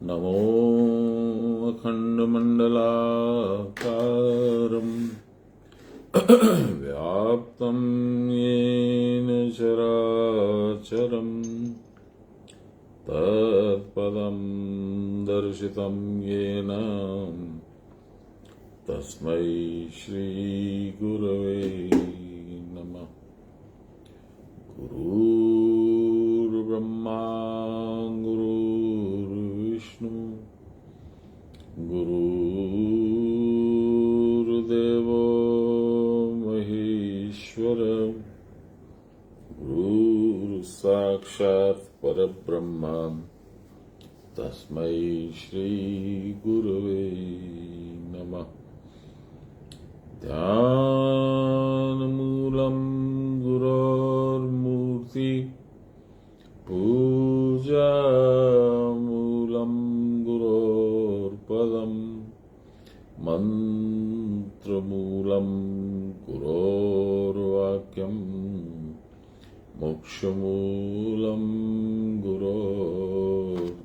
नमो अखण्डमण्डलाकारम् व्याप्तं येन चराचरम् तत्पदं दर्शितं येन तस्मै श्रीगुरवे नमः। गुरुर्ब्रह्मा गुरुर्विष्णु गुरुर्देवो महेश्वर गुरुसाक्षात् परब्रह्म तस्मै श्रीगुरवे नमः। ध्यानमूलं गुरोर्मूर्ति पूजामूलं गुरोर्पदं मन्त्रमूलं गुरोर्वाक्यं मोक्षमूलं गुरोर्कृपाम्।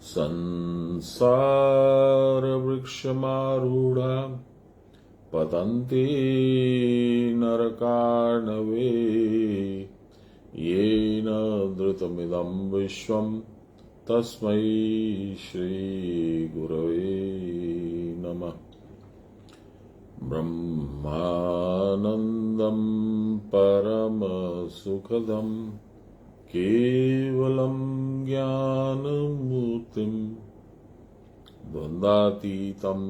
संसारवृक्षमारूढा पतन्ति नरकार्णवे येन धृतमिदं विश्वं तस्मै श्रीगुरवे नमः। ब्रह्मानन्दं परमसुखदं केवलं ज्ञानमूर्तिं द्वन्द्वातीतं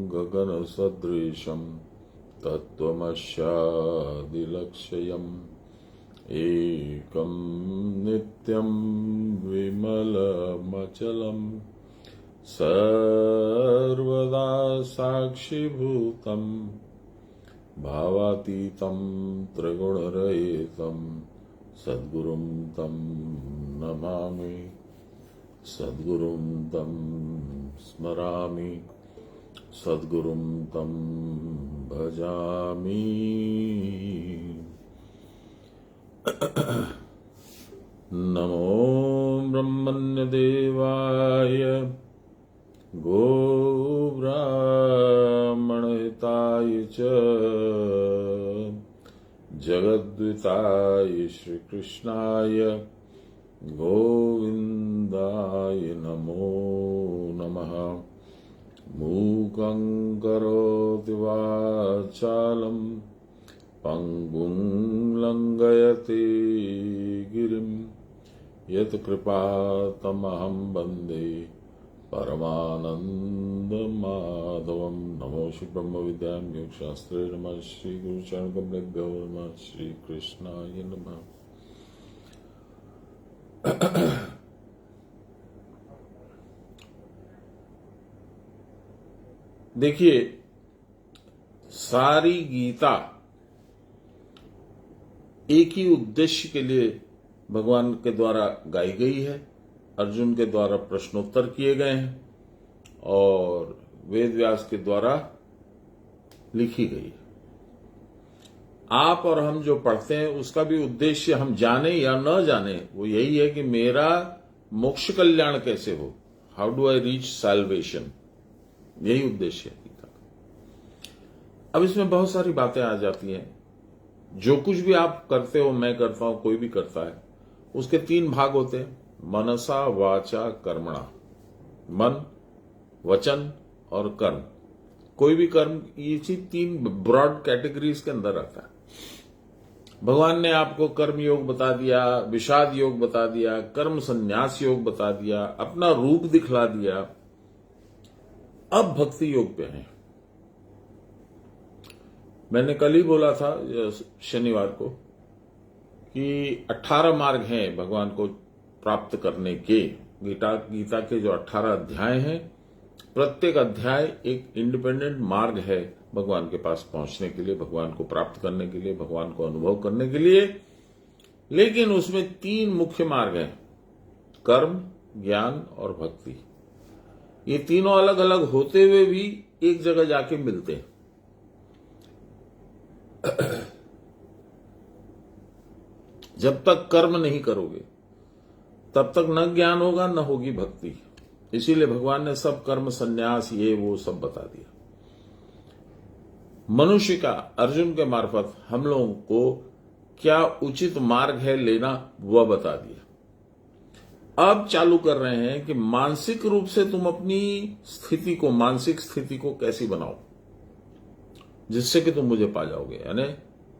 गगनसदृशं तत्त्वमस्यादिलक्ष्यम् एकं नित्यं विमलमचलं सर्वदा साक्षिभूतं भावातीतं त्रिगुणरहितं सद्गुरुं तं नमामि सद्गुरुं तं स्मरामि सद्गुरुं तं भजामि। नमो ब्रह्मण्यदेवाय गोब्राह्मणहिताय च जगद्विताय श्रीकृष्णाय गोविन्दाय नमो नमः। मूकं करोति वाचालं पंगुं लंघयते गिरिं यत्कृपातमहं वन्दे परमानन्दमाधवं। नमो श्री ब्रह्म विद्यां योगशास्त्रे नमः। श्री गुरुचरणकमलेभ्यो नमः। श्री कृष्णाय नमः। देखिए, सारी गीता एक ही उद्देश्य के लिए भगवान के द्वारा गाई गई है, अर्जुन के द्वारा प्रश्नोत्तर किए गए हैं और वेद व्यास के द्वारा लिखी गई है। आप और हम जो पढ़ते हैं उसका भी उद्देश्य हम जाने या न जाने वो यही है कि मेरा मोक्ष कल्याण कैसे हो, how do I reach salvation, यही उद्देश्य है गीता का। अब इसमें बहुत सारी बातें आ जाती हैं। जो कुछ भी आप करते हो, मैं करता हूं, कोई भी करता है, उसके तीन भाग होते हैं, मनसा वाचा कर्मणा। मन, वचन और कर्म। कोई भी कर्म ये चीज तीन ब्रॉड कैटेगरीज के अंदर आता है। भगवान ने आपको कर्म योग बता दिया, विषाद योग बता दिया, कर्म संन्यास योग बता दिया, अपना रूप दिखला दिया। अब भक्ति योग पे हैं। मैंने कल ही बोला था शनिवार को कि 18 मार्ग हैं भगवान को प्राप्त करने के। गीता के जो 18 अध्याय हैं, प्रत्येक अध्याय एक इंडिपेंडेंट मार्ग है भगवान के पास पहुंचने के लिए, भगवान को प्राप्त करने के लिए, भगवान को अनुभव करने के लिए। लेकिन उसमें तीन मुख्य मार्ग हैं, कर्म, ज्ञान और भक्ति। ये तीनों अलग अलग होते हुए भी एक जगह जाके मिलते हैं। जब तक कर्म नहीं करोगे तब तक न ज्ञान होगा न होगी भक्ति। इसीलिए भगवान ने सब कर्म संन्यास ये वो सब बता दिया। मनुष्य का अर्जुन के मार्फत हम लोगों को क्या उचित मार्ग है लेना वह बता दिया। अब चालू कर रहे हैं कि मानसिक रूप से तुम अपनी स्थिति को, मानसिक स्थिति को कैसी बनाओ जिससे कि तुम मुझे पा जाओगे। यानी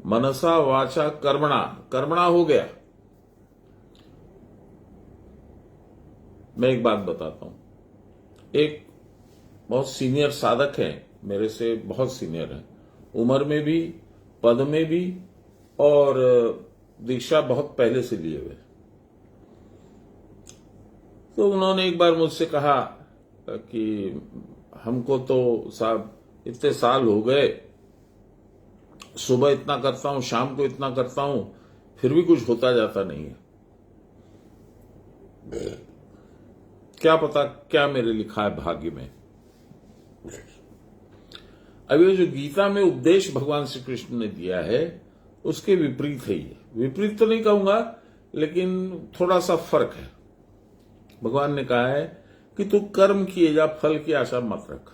मनसा वाचा कर्मणा, कर्मणा हो गया। मैं एक बात बताता हूं, एक बहुत सीनियर साधक है, मेरे से बहुत सीनियर है, उम्र में भी, पद में भी, और दीक्षा बहुत पहले से लिए हुए। तो उन्होंने एक बार मुझसे कहा कि हमको तो साहब इतने साल हो गए, सुबह इतना करता हूं, शाम को इतना करता हूं, फिर भी कुछ होता जाता नहीं है। क्या पता क्या मेरे लिखा है भाग्य में। अब ये जो गीता में उपदेश भगवान श्री कृष्ण ने दिया है उसके विपरीत है ये। विपरीत तो नहीं कहूंगा, लेकिन थोड़ा सा फर्क है। भगवान ने कहा है कि तू कर्म किए जा, फल की आशा मत रख।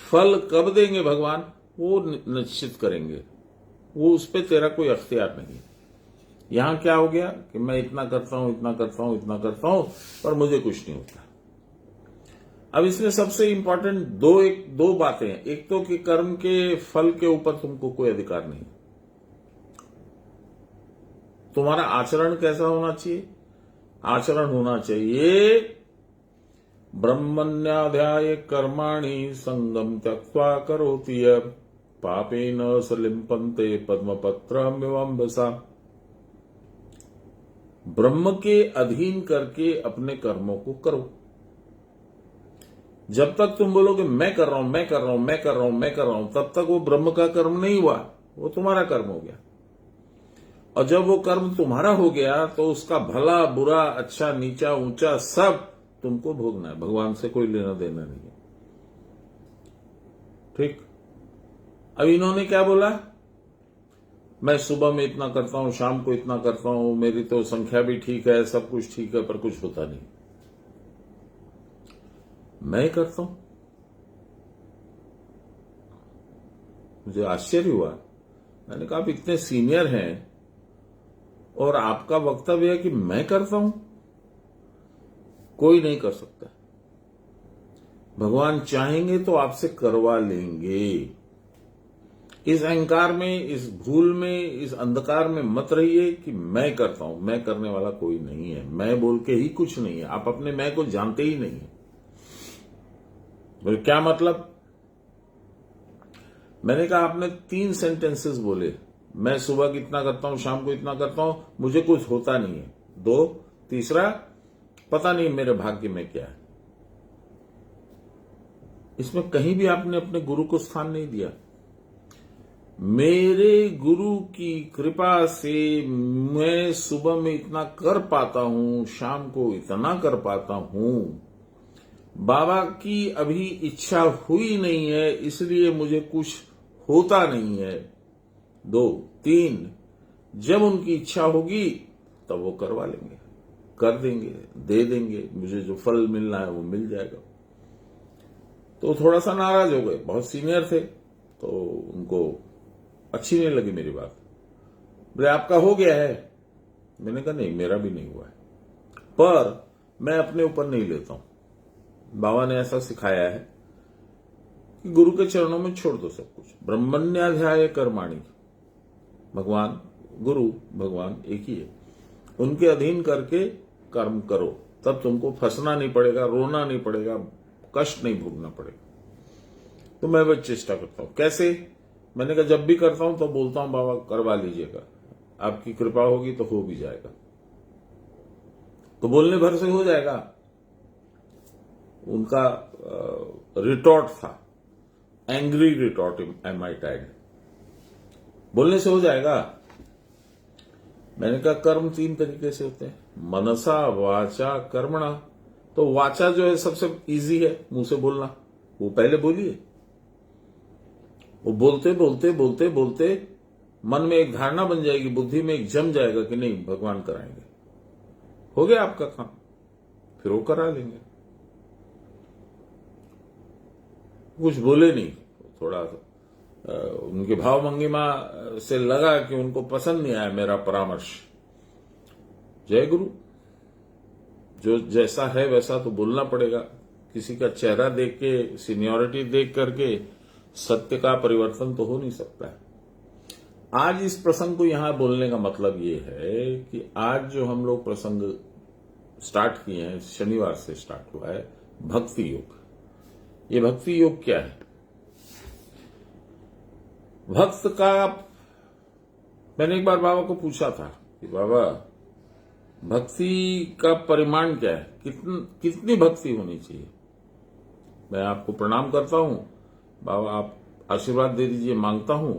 फल कब देंगे भगवान वो निश्चित करेंगे, वो उस पर तेरा कोई अख्तियार नहीं। यहां क्या हो गया कि मैं इतना करता हूं, इतना करता हूं, इतना करता हूं, पर मुझे कुछ नहीं होता। अब इसमें सबसे इंपॉर्टेंट दो बातें हैं। एक तो कि कर्म के फल के ऊपर तुमको कोई अधिकार नहीं। तुम्हारा आचरण कैसा होना चाहिए? आचरण होना चाहिए ब्रह्मण्याध्याय कर्माणि संगम त्यक्त्वा करोति यत् पापेन स लिम्पन्ते पद्मपत्रमिवाम्भसा। ब्रह्म के अधीन करके अपने कर्मों को करो। जब तक तुम बोलोगे मैं कर रहा हूं, मैं कर रहा हूं, मैं कर रहा हूं, मैं कर रहा हूं, तब तक वो ब्रह्म का कर्म नहीं हुआ, वो तुम्हारा कर्म हो गया। और जब वो कर्म तुम्हारा हो गया तो उसका भला बुरा, अच्छा नीचा ऊंचा सब तुमको भोगना है। भगवान से कोई लेना देना नहीं है। ठीक। अब इन्होंने क्या बोला? मैं सुबह में इतना करता हूं, शाम को इतना करता हूं, मेरी तो संख्या भी ठीक है, सब कुछ ठीक है, पर कुछ होता नहीं। मैं करता हूं। मुझे आश्चर्य हुआ। मैंने कहा आप इतने सीनियर हैं और आपका वक्तव्य है कि मैं करता हूं। कोई नहीं कर सकता। भगवान चाहेंगे तो आपसे करवा लेंगे। इस अहंकार में, इस भूल में, इस अंधकार में मत रहिए कि मैं करता हूं। मैं करने वाला कोई नहीं है। मैं बोल के ही कुछ नहीं है। आप अपने मैं को जानते ही नहीं है। बोले क्या मतलब? मैंने कहा आपने 3 सेंटेंसेस बोले, मैं सुबह कितना करता हूं, शाम को इतना करता हूं, मुझे कुछ होता नहीं है। 2, तीसरा पता नहीं मेरे भाग्य में क्या है। इसमें कहीं भी आपने अपने गुरु को स्थान नहीं दिया। मेरे गुरु की कृपा से मैं सुबह में इतना कर पाता हूं, शाम को इतना कर पाता हूं। बाबा की अभी इच्छा हुई नहीं है, इसलिए मुझे कुछ होता नहीं है। 2, 3, जब उनकी इच्छा होगी तब वो करवा लेंगे, कर देंगे, दे देंगे। मुझे जो फल मिलना है वो मिल जाएगा। तो थोड़ा सा नाराज हो गए। बहुत सीनियर थे तो उनको अच्छी नहीं लगी मेरी बात। बोले आपका हो गया है। मैंने कहा नहीं, मेरा भी नहीं हुआ है, पर मैं अपने ऊपर नहीं लेता हूं। बाबा ने ऐसा सिखाया है कि गुरु के चरणों में छोड़ दो सब कुछ। ब्रह्मण्याध्याय कर्माणि, भगवान गुरु भगवान एक ही है, उनके अधीन करके कर्म करो, तब तुमको फंसना नहीं पड़ेगा, रोना नहीं पड़ेगा, कष्ट नहीं भोगना पड़ेगा। तो मैं वह चेष्टा करता हूं। कैसे? मैंने कहा जब भी करता हूं तो बोलता हूं बाबा करवा लीजिएगा, आपकी कृपा होगी तो हो भी जाएगा। तो बोलने भर से हो जाएगा। उनका रिटॉर्ट था, एंग्री रिटॉर्ट, एम आई टाइड, बोलने से हो जाएगा। मैंने कहा कर्म 3 तरीके से होते हैं, मनसा वाचा कर्मणा। तो वाचा जो है सबसे इजी है, मुंह से बोलना, वो पहले बोलिए। वो बोलते बोलते बोलते बोलते मन में एक धारणा बन जाएगी, बुद्धि में एक जम जाएगा कि नहीं भगवान कराएंगे, हो गया आपका काम, फिर वो करा लेंगे। कुछ बोले नहीं, थोड़ा उनके भाव भंगिमा से लगा कि उनको पसंद नहीं आया मेरा परामर्श। जय गुरु, जो जैसा है वैसा तो बोलना पड़ेगा। किसी का चेहरा देख के, सीनियरिटी देख करके सत्य का परिवर्तन तो हो नहीं सकता है। आज इस प्रसंग को यहां बोलने का मतलब ये है कि आज जो हम लोग प्रसंग स्टार्ट किए हैं, शनिवार से स्टार्ट हुआ है, भक्ति योग। ये भक्ति योग क्या है? भक्त का, मैंने एक बार बाबा को पूछा था कि बाबा भक्ति का परिमाण क्या है, कितनी भक्ति होनी चाहिए? मैं आपको प्रणाम करता हूं बाबा, आप आशीर्वाद दे दीजिए, मांगता हूं,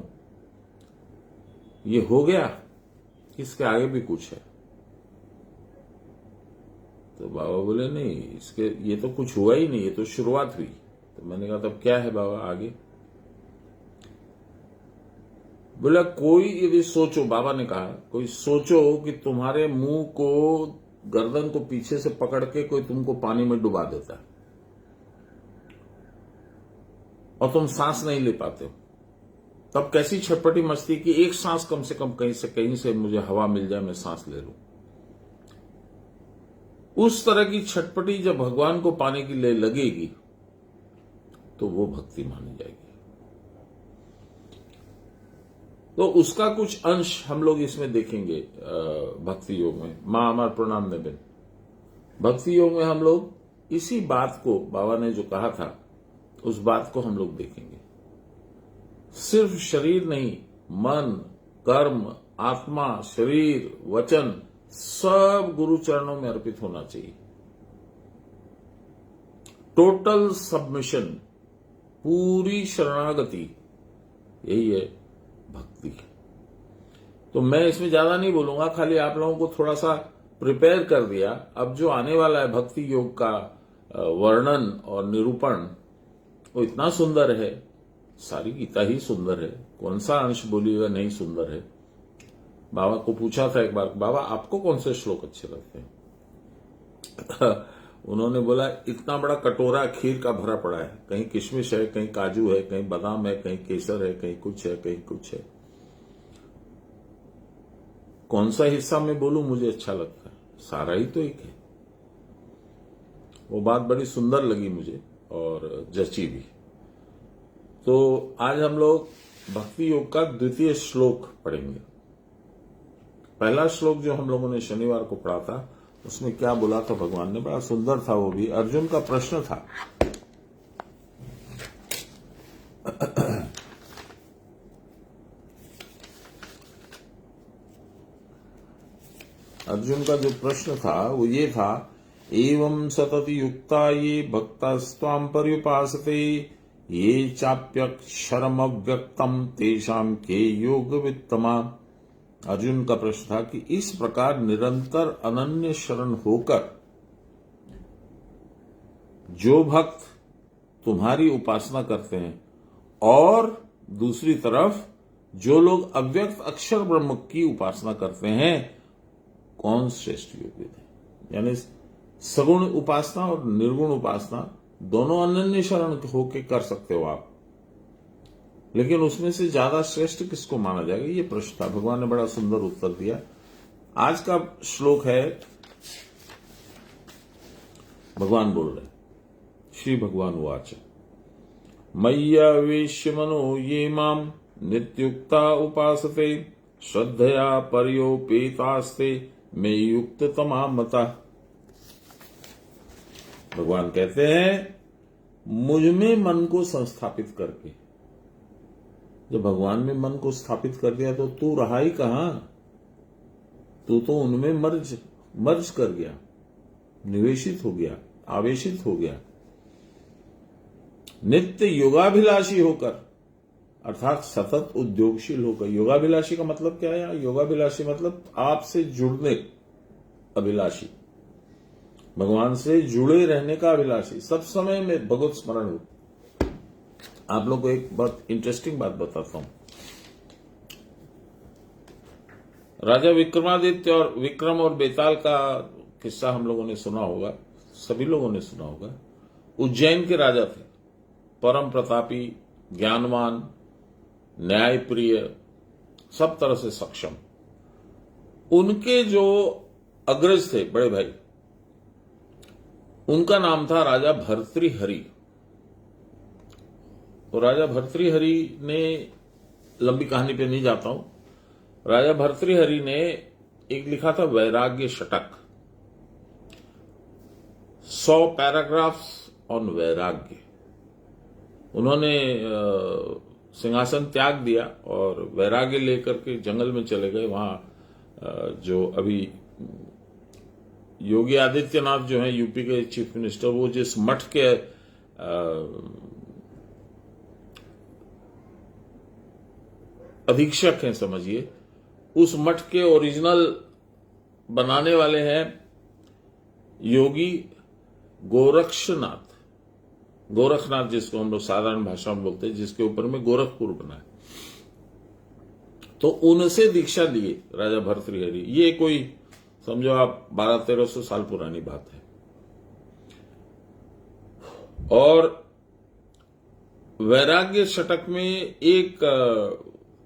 ये हो गया, इसके आगे भी कुछ है? तो बाबा बोले नहीं, इसके ये तो कुछ हुआ ही नहीं, ये तो शुरुआत हुई। तो मैंने कहा तब क्या है बाबा आगे? बोला कोई यदि सोचो, बाबा ने कहा कोई सोचो कि तुम्हारे मुंह को, गर्दन को पीछे से पकड़ के कोई तुमको पानी में डुबा देता है और तुम सांस नहीं ले पाते हो, तब कैसी छटपटी मचती कि एक सांस कम से कम कहीं से मुझे हवा मिल जाए, मैं सांस ले लूं। उस तरह की छटपटी जब भगवान को पाने की लगेगी तो वो भक्ति मानी जाएगी। तो उसका कुछ अंश हम लोग इसमें देखेंगे भक्ति योग में। मां अमर प्रणाम निबिन। भक्ति योग में हम लोग इसी बात को, बाबा ने जो कहा था उस बात को हम लोग देखेंगे। सिर्फ शरीर नहीं, मन, कर्म, आत्मा, शरीर, वचन सब गुरु चरणों में अर्पित होना चाहिए। टोटल सबमिशन, पूरी शरणागति, यही है भक्ति। तो मैं इसमें ज्यादा नहीं बोलूंगा, खाली आप लोगों को थोड़ा सा प्रिपेयर कर दिया। अब जो आने वाला है भक्ति योग का वर्णन और निरूपण, वो इतना सुंदर है, सारी गीता ही सुंदर है, कौन सा अंश बोलिएगा नहीं सुंदर है। बाबा को पूछा था एक बार, बाबा आपको कौन से श्लोक अच्छे लगते हैं? उन्होंने बोला इतना बड़ा कटोरा खीर का भरा पड़ा है, कहीं किशमिश है, कहीं काजू है, कहीं बादाम है, कहीं केसर है, कहीं कुछ है, कहीं कुछ है, कौन सा हिस्सा मैं बोलूं मुझे अच्छा लगता है? सारा ही तो एक है। वो बात बड़ी सुंदर लगी मुझे और जची भी। तो आज हम लोग भक्ति योग का द्वितीय श्लोक पढ़ेंगे। पहला श्लोक जो हम लोगों ने शनिवार को पढ़ा था, उसमें क्या बोला था भगवान ने, बड़ा सुंदर था। वो भी अर्जुन का प्रश्न था। अर्जुन का जो प्रश्न था वो ये था, एवं सतति युक्ता ये भक्तास्त्वां पर्युपासते ये चाप्यक्षरम अव्यक्तम तेषां के योग वित्तमा। अर्जुन का प्रश्न था कि इस प्रकार निरंतर अनन्य शरण होकर जो भक्त तुम्हारी उपासना करते हैं और दूसरी तरफ जो लोग अव्यक्त अक्षर ब्रह्म की उपासना करते हैं, कौन श्रेष्ठ योगी है? यानी सगुण उपासना और निर्गुण उपासना दोनों अनन्य शरण होके कर सकते हो आप, लेकिन उसमें से ज्यादा श्रेष्ठ किसको माना जाएगा, ये प्रश्न था। भगवान ने बड़ा सुंदर उत्तर दिया। आज का श्लोक है, भगवान बोल रहे, श्री भगवान वाच, मय्यावेश्य मनो ये माम नित्युक्ता उपासते श्रद्धया पर्योपेतास्ते मे युक्त तमा मता। भगवान कहते हैं मुझ में मन को संस्थापित करके, जब भगवान में मन को स्थापित कर दिया तो तू रहा ही कहां, तू तो उनमें मर्ज कर गया, निवेशित हो गया, आवेशित हो गया। नित्य योगाभिलाषी होकर, अर्थात सतत उद्योगशील होकर। योगाभिलाषी का मतलब क्या है? योगाभिलाषी मतलब आपसे जुड़ने अभिलाषी, भगवान से जुड़े रहने का अभिलाषी, सब समय में भगवत स्मरण हो। आप लोग को एक बहुत इंटरेस्टिंग बात बताता हूं। राजा विक्रमादित्य और विक्रम और बेताल का किस्सा हम लोगों ने सुना होगा, सभी लोगों ने सुना होगा। उज्जैन के राजा थे, परम प्रतापी, ज्ञानवान, न्यायप्रिय, सब तरह से सक्षम। उनके जो अग्रज थे, बड़े भाई, उनका नाम था राजा भर्तृहरि। तो राजा भर्तृहरि ने, लंबी कहानी पे नहीं जाता हूं, राजा भर्तृहरि ने एक लिखा था वैराग्य शतक, 100 पैराग्राफ्स ऑन वैराग्य। उन्होंने सिंहासन त्याग दिया और वैराग्य लेकर के जंगल में चले गए। वहां जो अभी योगी आदित्यनाथ जो हैं यूपी के चीफ मिनिस्टर, वो जिस मठ के अधीक्षक हैं समझिए, उस मठ के ओरिजिनल बनाने वाले हैं योगी गोरखनाथ, जिसको हम लोग साधारण भाषा में बोलते हैं, जिसके ऊपर में गोरखपुर बना है। तो उनसे दीक्षा लिए राजा भर्तृहरि। ये कोई समझो आप 1200-1300 साल पुरानी बात है। और वैराग्य शतक में एक,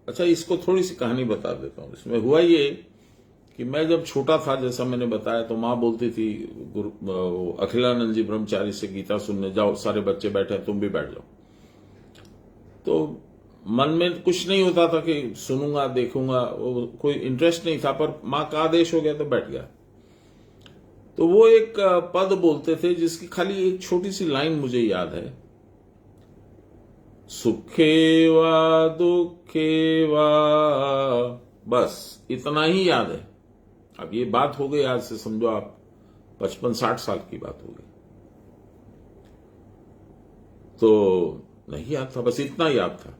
अच्छा इसको थोड़ी सी कहानी बता देता हूं। इसमें हुआ ये कि मैं जब छोटा था, जैसा मैंने बताया, तो मां बोलती थी अखिलानंद जी ब्रह्मचारी से गीता सुनने जाओ, सारे बच्चे बैठे तुम भी बैठ जाओ। तो मन में कुछ नहीं होता था कि सुनूंगा देखूंगा, कोई इंटरेस्ट नहीं था, पर मां का आदेश हो गया तो बैठ गया। तो वो एक पद बोलते थे जिसकी खाली एक छोटी सी लाइन मुझे याद है, सुखे वा दुखे वा, बस इतना ही याद है। अब ये बात हो गई, आज से समझो आप 55-60 साल की बात हो गई, तो नहीं याद था, बस इतना याद था,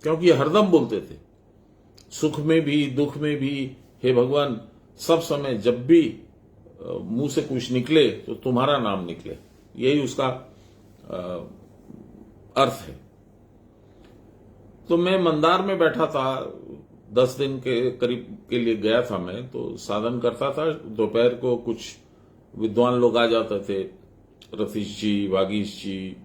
क्योंकि ये हरदम बोलते थे, सुख में भी दुख में भी, हे भगवान सब समय जब भी मुंह से कुछ निकले तो तुम्हारा नाम निकले, यही उसका अर्थ है। तो मैं मंदार में बैठा था, 10 दिन के करीब के लिए गया था मैं, तो साधन करता था। दोपहर को कुछ विद्वान लोग आ जाते थे, रतीश जी, वागीश जी,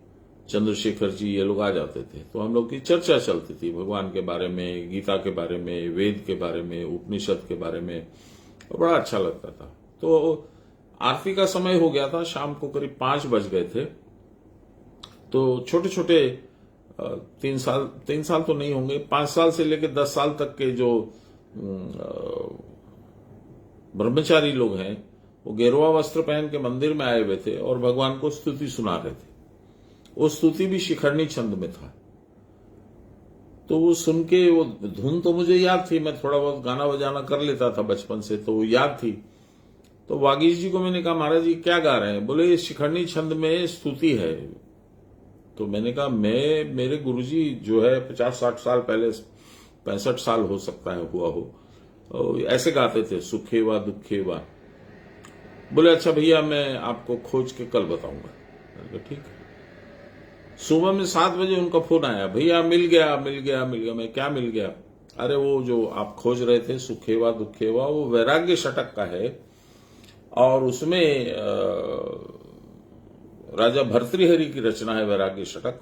चंद्रशेखर जी, ये लोग आ जाते थे। तो हम लोग की चर्चा चलती थी भगवान के बारे में, गीता के बारे में, वेद के बारे में, उपनिषद के बारे में, और बड़ा अच्छा लगता था। तो आरती का समय हो गया था, शाम को करीब 5 बज गए थे। तो छोटे छोटे 3 साल तो नहीं होंगे, 5 साल से लेकर 10 साल तक के जो ब्रह्मचारी लोग हैं, वो गेरुआ वस्त्र पहन के मंदिर में आए हुए थे और भगवान को स्तुति सुना रहे थे। वो स्तुति भी शिखरणी छंद में था। तो वो सुन के, वो धुन तो मुझे याद थी, मैं थोड़ा बहुत गाना बजाना कर लेता था बचपन से, तो वो याद थी। तो वागीश जी को मैंने कहा, महाराज जी क्या गा रहे हैं? बोले ये शिखरणी छंद में स्तुति है। तो मैंने कहा, मेरे गुरुजी जो है 50-60 साल पहले, 65 साल हो सकता है हुआ हो, ऐसे गाते थे, सुखे वा दुखे वा। बोले अच्छा भैया, मैं आपको खोज के कल बताऊंगा। ठीक है। सुबह में 7 बजे उनका फोन आया, भैया मिल गया। मैं, क्या मिल गया? अरे वो जो आप खोज रहे थे, सुखेवा दुखेवा, वो वैराग्य शतक का है, और उसमें राजा भर्तृहरि की रचना है वैराग्य शतक,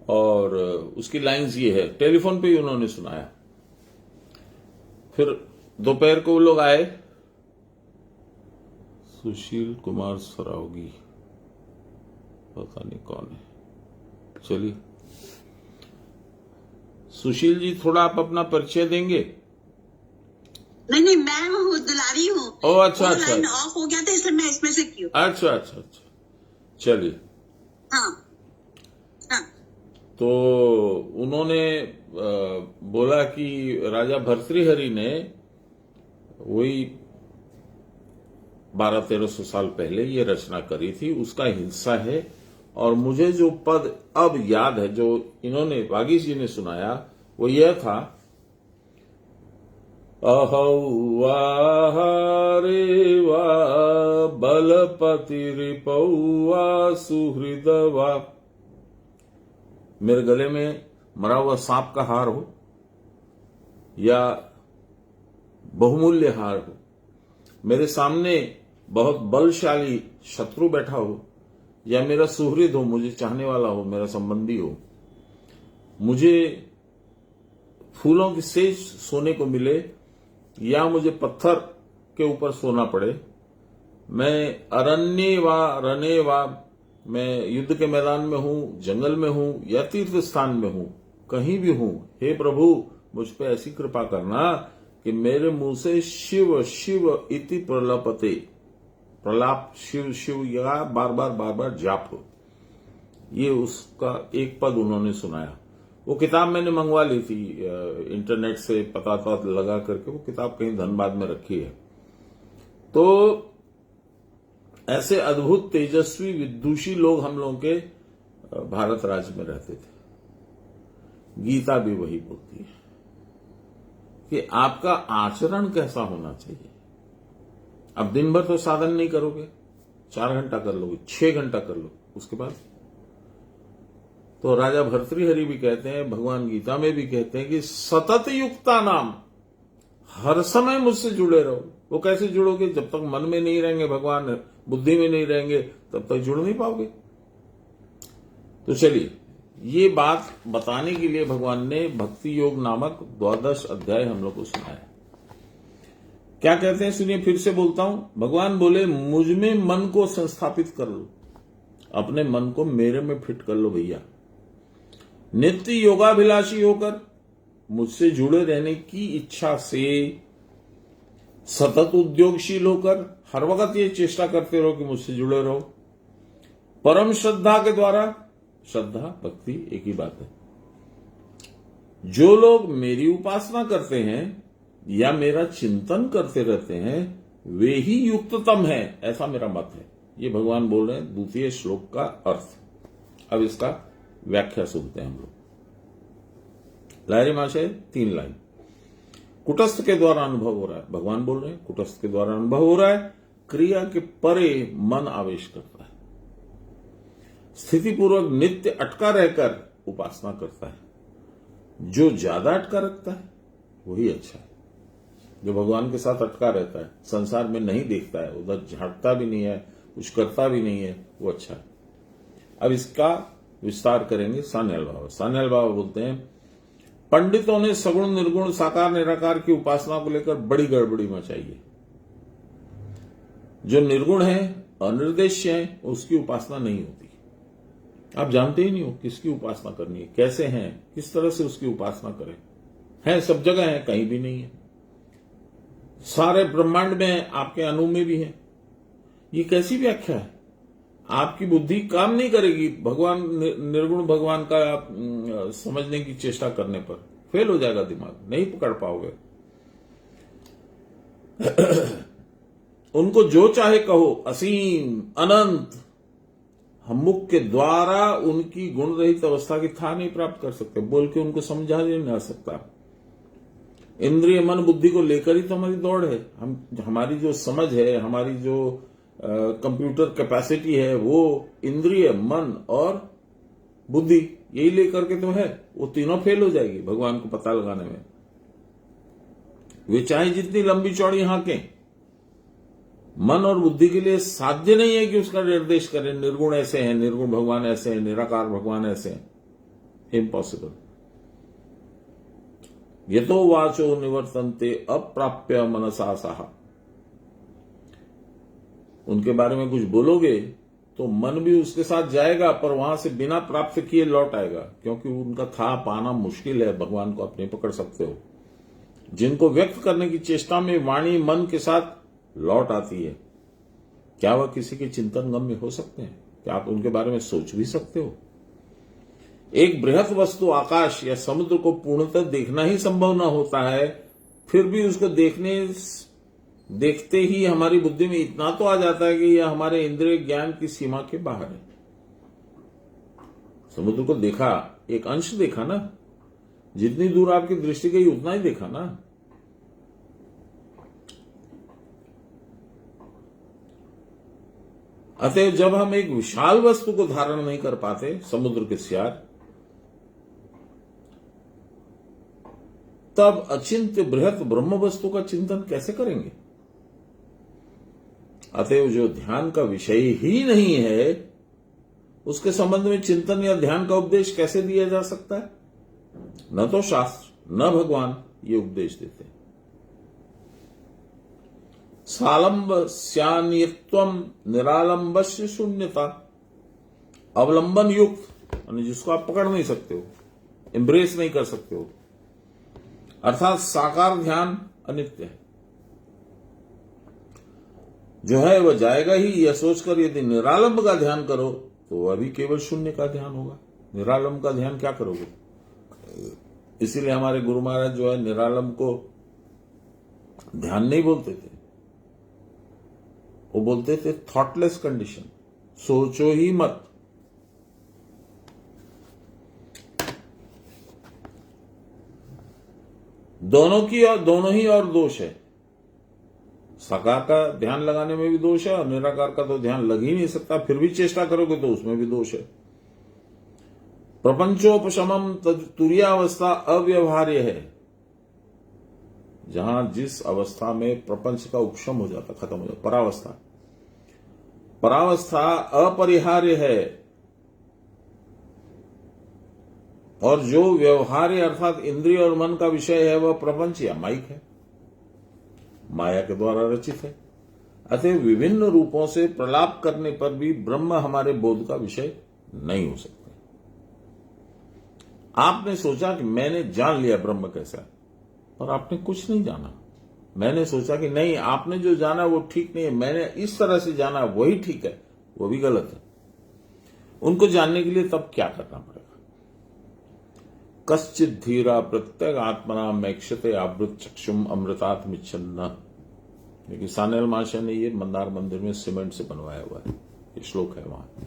और उसकी लाइंस ये है। टेलीफोन पे ही उन्होंने सुनाया। फिर दोपहर को वो लोग आए, सुशील कुमार सरावगी, पता नहीं कौन है, चलिए। सुशील जी, थोड़ा आप अपना परिचय देंगे? नहीं, मैं हूँ, दुलारी हूँ। ओह अच्छा, लाइन ऑफ हो गया था, इसलिए मैं इसमें से क्यों। अच्छा, चलिए। हाँ। तो उन्होंने बोला कि राजा भर्तृहरि ने वही 1200-1300 साल पहले ये रचना करी थी, उसका हिस्सा है। और मुझे जो पद अब याद है, जो इन्होंने, वागीश जी ने सुनाया, वो यह था, अहौवा रे वा बलपति रिपौवा सुहृदवा। मेरे गले में मरा हुआ सांप का हार हो, या बहुमूल्य हार हो, मेरे सामने बहुत बलशाली शत्रु बैठा हो, या मेरा सुहृद हो, मुझे चाहने वाला हो, मेरा संबंधी हो, मुझे फूलों की सेज सोने को मिले या मुझे पत्थर के ऊपर सोना पड़े, मैं अरण्य व रणे व मैं युद्ध के मैदान में हूं, जंगल में हूं या तीर्थ स्थान में हूं, कहीं भी हूं, हे प्रभु मुझ पे ऐसी कृपा करना कि मेरे मुंह से शिव शिव इति प्रलपते, प्रलाप शिव शिव या बार बार जाप हो। ये उसका एक पद उन्होंने सुनाया। वो किताब मैंने मंगवा ली थी इंटरनेट से, पता लगा करके। वो किताब कहीं धनबाद में रखी है। तो ऐसे अद्भुत तेजस्वी विदुषी लोग हम लोगों के भारत राज्य में रहते थे। गीता भी वही बोलती है कि आपका आचरण कैसा होना चाहिए। अब दिन भर तो साधन नहीं करोगे, 4 घंटा कर लोगे, 6 घंटा कर लो, उसके बाद तो राजा भर्तृहरि भी कहते हैं, भगवान गीता में भी कहते हैं कि सतत युक्ता नाम, हर समय मुझसे जुड़े रहो। वो कैसे जुड़ोगे? जब तक मन में नहीं रहेंगे भगवान, बुद्धि में नहीं रहेंगे, तब तक जुड़ नहीं पाओगे। तो चलिए, ये बात बताने के लिए भगवान ने भक्ति योग नामक 12 अध्याय हम लोग को सुनाया। क्या कहते हैं सुनिए, फिर से बोलता हूं। भगवान बोले, मुझ में मन को संस्थापित कर लो, अपने मन को मेरे में फिट कर लो भैया। नित्य योगाभिलाषी होकर, मुझसे जुड़े रहने की इच्छा से, सतत उद्योगशील होकर, हर वक्त ये चेष्टा करते रहो कि मुझसे जुड़े रहो। परम श्रद्धा के द्वारा, श्रद्धा भक्ति एक ही बात है। जो लोग मेरी उपासना करते हैं या मेरा चिंतन करते रहते हैं, वे ही युक्ततम है, ऐसा मेरा मत है। ये भगवान बोल रहे हैं द्वितीय श्लोक का अर्थ। अब इसका व्याख्या सुनते हैं हम लोग। लाहरी महाशय 3 लाइन। कुटस्थ के द्वारा अनुभव हो रहा है, भगवान बोल रहे हैं कुटस्थ के द्वारा अनुभव हो रहा है। क्रिया के परे मन आवेश करता है, स्थिति पूर्वक नित्य अटका रहकर उपासना करता है। जो ज्यादा अटका रखता है वही अच्छा है। जो भगवान के साथ अटका रहता है, संसार में नहीं देखता है, उधर झांकता भी नहीं है, कुछ करता भी नहीं है, वो अच्छा है। अब इसका विस्तार करेंगे सान्याल बाबा। सान्याल बाबा बोलते हैं, पंडितों ने सगुण निर्गुण साकार निराकार की उपासना को लेकर बड़ी गड़बड़ी मचाई है। जो निर्गुण है, अनिर्देश्य है, उसकी उपासना नहीं होती। आप जानते ही नहीं हो किसकी उपासना करनी है, कैसे हैं, किस तरह से उसकी उपासना करें। है सब जगह है, कहीं भी नहीं है। सारे ब्रह्मांड में, आपके अणु में भी है। ये कैसी व्याख्या है? आपकी बुद्धि काम नहीं करेगी भगवान निर्गुण भगवान का समझने की चेष्टा करने पर। फेल हो जाएगा दिमाग, नहीं पकड़ पाओगे। उनको जो चाहे कहो, असीम अनंत, हम मुख के द्वारा उनकी गुण रहित अवस्था की था नहीं प्राप्त कर सकते। बोल के उनको समझा नहीं जा सकता। इंद्रिय मन बुद्धि को लेकर ही तो हमारी दौड़ है। हमारी जो समझ है, हमारी जो कंप्यूटर कैपेसिटी है, वो इंद्रिय मन और बुद्धि, यही लेकर के तो है। वो तीनों फेल हो जाएगी भगवान को पता लगाने में। वे चाहे जितनी लंबी चौड़ी हाकें, मन और बुद्धि के लिए साध्य नहीं है कि उसका निर्देश करें। निर्गुण ऐसे हैं, निर्गुण भगवान ऐसे हैं, निराकार भगवान ऐसे हैं। इम्पॉसिबल। यतो वाचो निवर्तन्ते अप्राप्य मनसा साहा। उनके बारे में कुछ बोलोगे तो मन भी उसके साथ जाएगा, पर वहां से बिना प्राप्त किए लौट आएगा, क्योंकि उनका था पाना मुश्किल है। भगवान को अपने पकड़ सकते हो। जिनको व्यक्त करने की चेष्टा में वाणी मन के साथ लौट आती है, क्या वह किसी के चिंतन गम्य हो सकते हैं? क्या आप उनके बारे में सोच भी सकते हो? एक बृहत वस्तु आकाश या समुद्र को पूर्णतः देखना ही संभव न होता है, फिर भी उसको देखते ही हमारी बुद्धि में इतना तो आ जाता है कि यह हमारे इंद्रिय ज्ञान की सीमा के बाहर है। समुद्र को देखा, एक अंश देखा ना, जितनी दूर आपकी दृष्टि गई उतना ही देखा ना। अतः जब हम एक विशाल वस्तु को धारण नहीं कर पाते, समुद्र के सियार, तब अचिंत्य बृहत ब्रह्म वस्तु का चिंतन कैसे करेंगे? अतएव जो ध्यान का विषय ही नहीं है, उसके संबंध में चिंतन या ध्यान का उपदेश कैसे दिया जा सकता है? न तो शास्त्र न भगवान ये उपदेश देते। सालंब स्यान्यत्वम निरालंबस्य शून्यता, अवलंबन युक्त, यानी जिसको आप पकड़ नहीं सकते हो, एम्ब्रेस नहीं कर सकते हो, अर्थात साकार ध्यान अनित्य है। जो है वह जाएगा ही, यह सोचकर यदि निरालंब का ध्यान करो तो वह भी केवल शून्य का ध्यान होगा। निरालंब का ध्यान क्या करोगे? इसीलिए हमारे गुरु महाराज जो है निरालंब को ध्यान नहीं बोलते थे, वो बोलते थे थॉटलेस कंडीशन, सोचो ही मत। दोनों ही और दोष है। साकार का ध्यान लगाने में भी दोष है और निराकार का तो ध्यान लग ही नहीं सकता, फिर भी चेष्टा करोगे तो उसमें भी दोष है। प्रपंचोपशमम तुर्यावस्था अव्यवहार्य है, जहां जिस अवस्था में प्रपंच का उपशम हो जाता, खत्म हो जाता, परावस्था अपरिहार्य है। और जो व्यवहार्य अर्थात इंद्रिय और मन का विषय है वह प्रपंच या माइक है, माया के द्वारा रचित है। अतः विभिन्न रूपों से प्रलाप करने पर भी ब्रह्म हमारे बोध का विषय नहीं हो सकते। आपने सोचा कि मैंने जान लिया ब्रह्म कैसा है, और आपने कुछ नहीं जाना। मैंने सोचा कि नहीं, आपने जो जाना वो ठीक नहीं है, मैंने इस तरह से जाना वही ठीक है, वो भी गलत है। उनको जानने के लिए तब क्या करना पड़ेगा? कश्चित धीरा प्रत्येक आत्मना मैक्षते आवृत चक्षुम अमृतात्मिच्छन्न। क्योंकि सानेल महाशय ने ये मंदार मंदिर में सीमेंट से बनवाया हुआ है, ये श्लोक है वहां।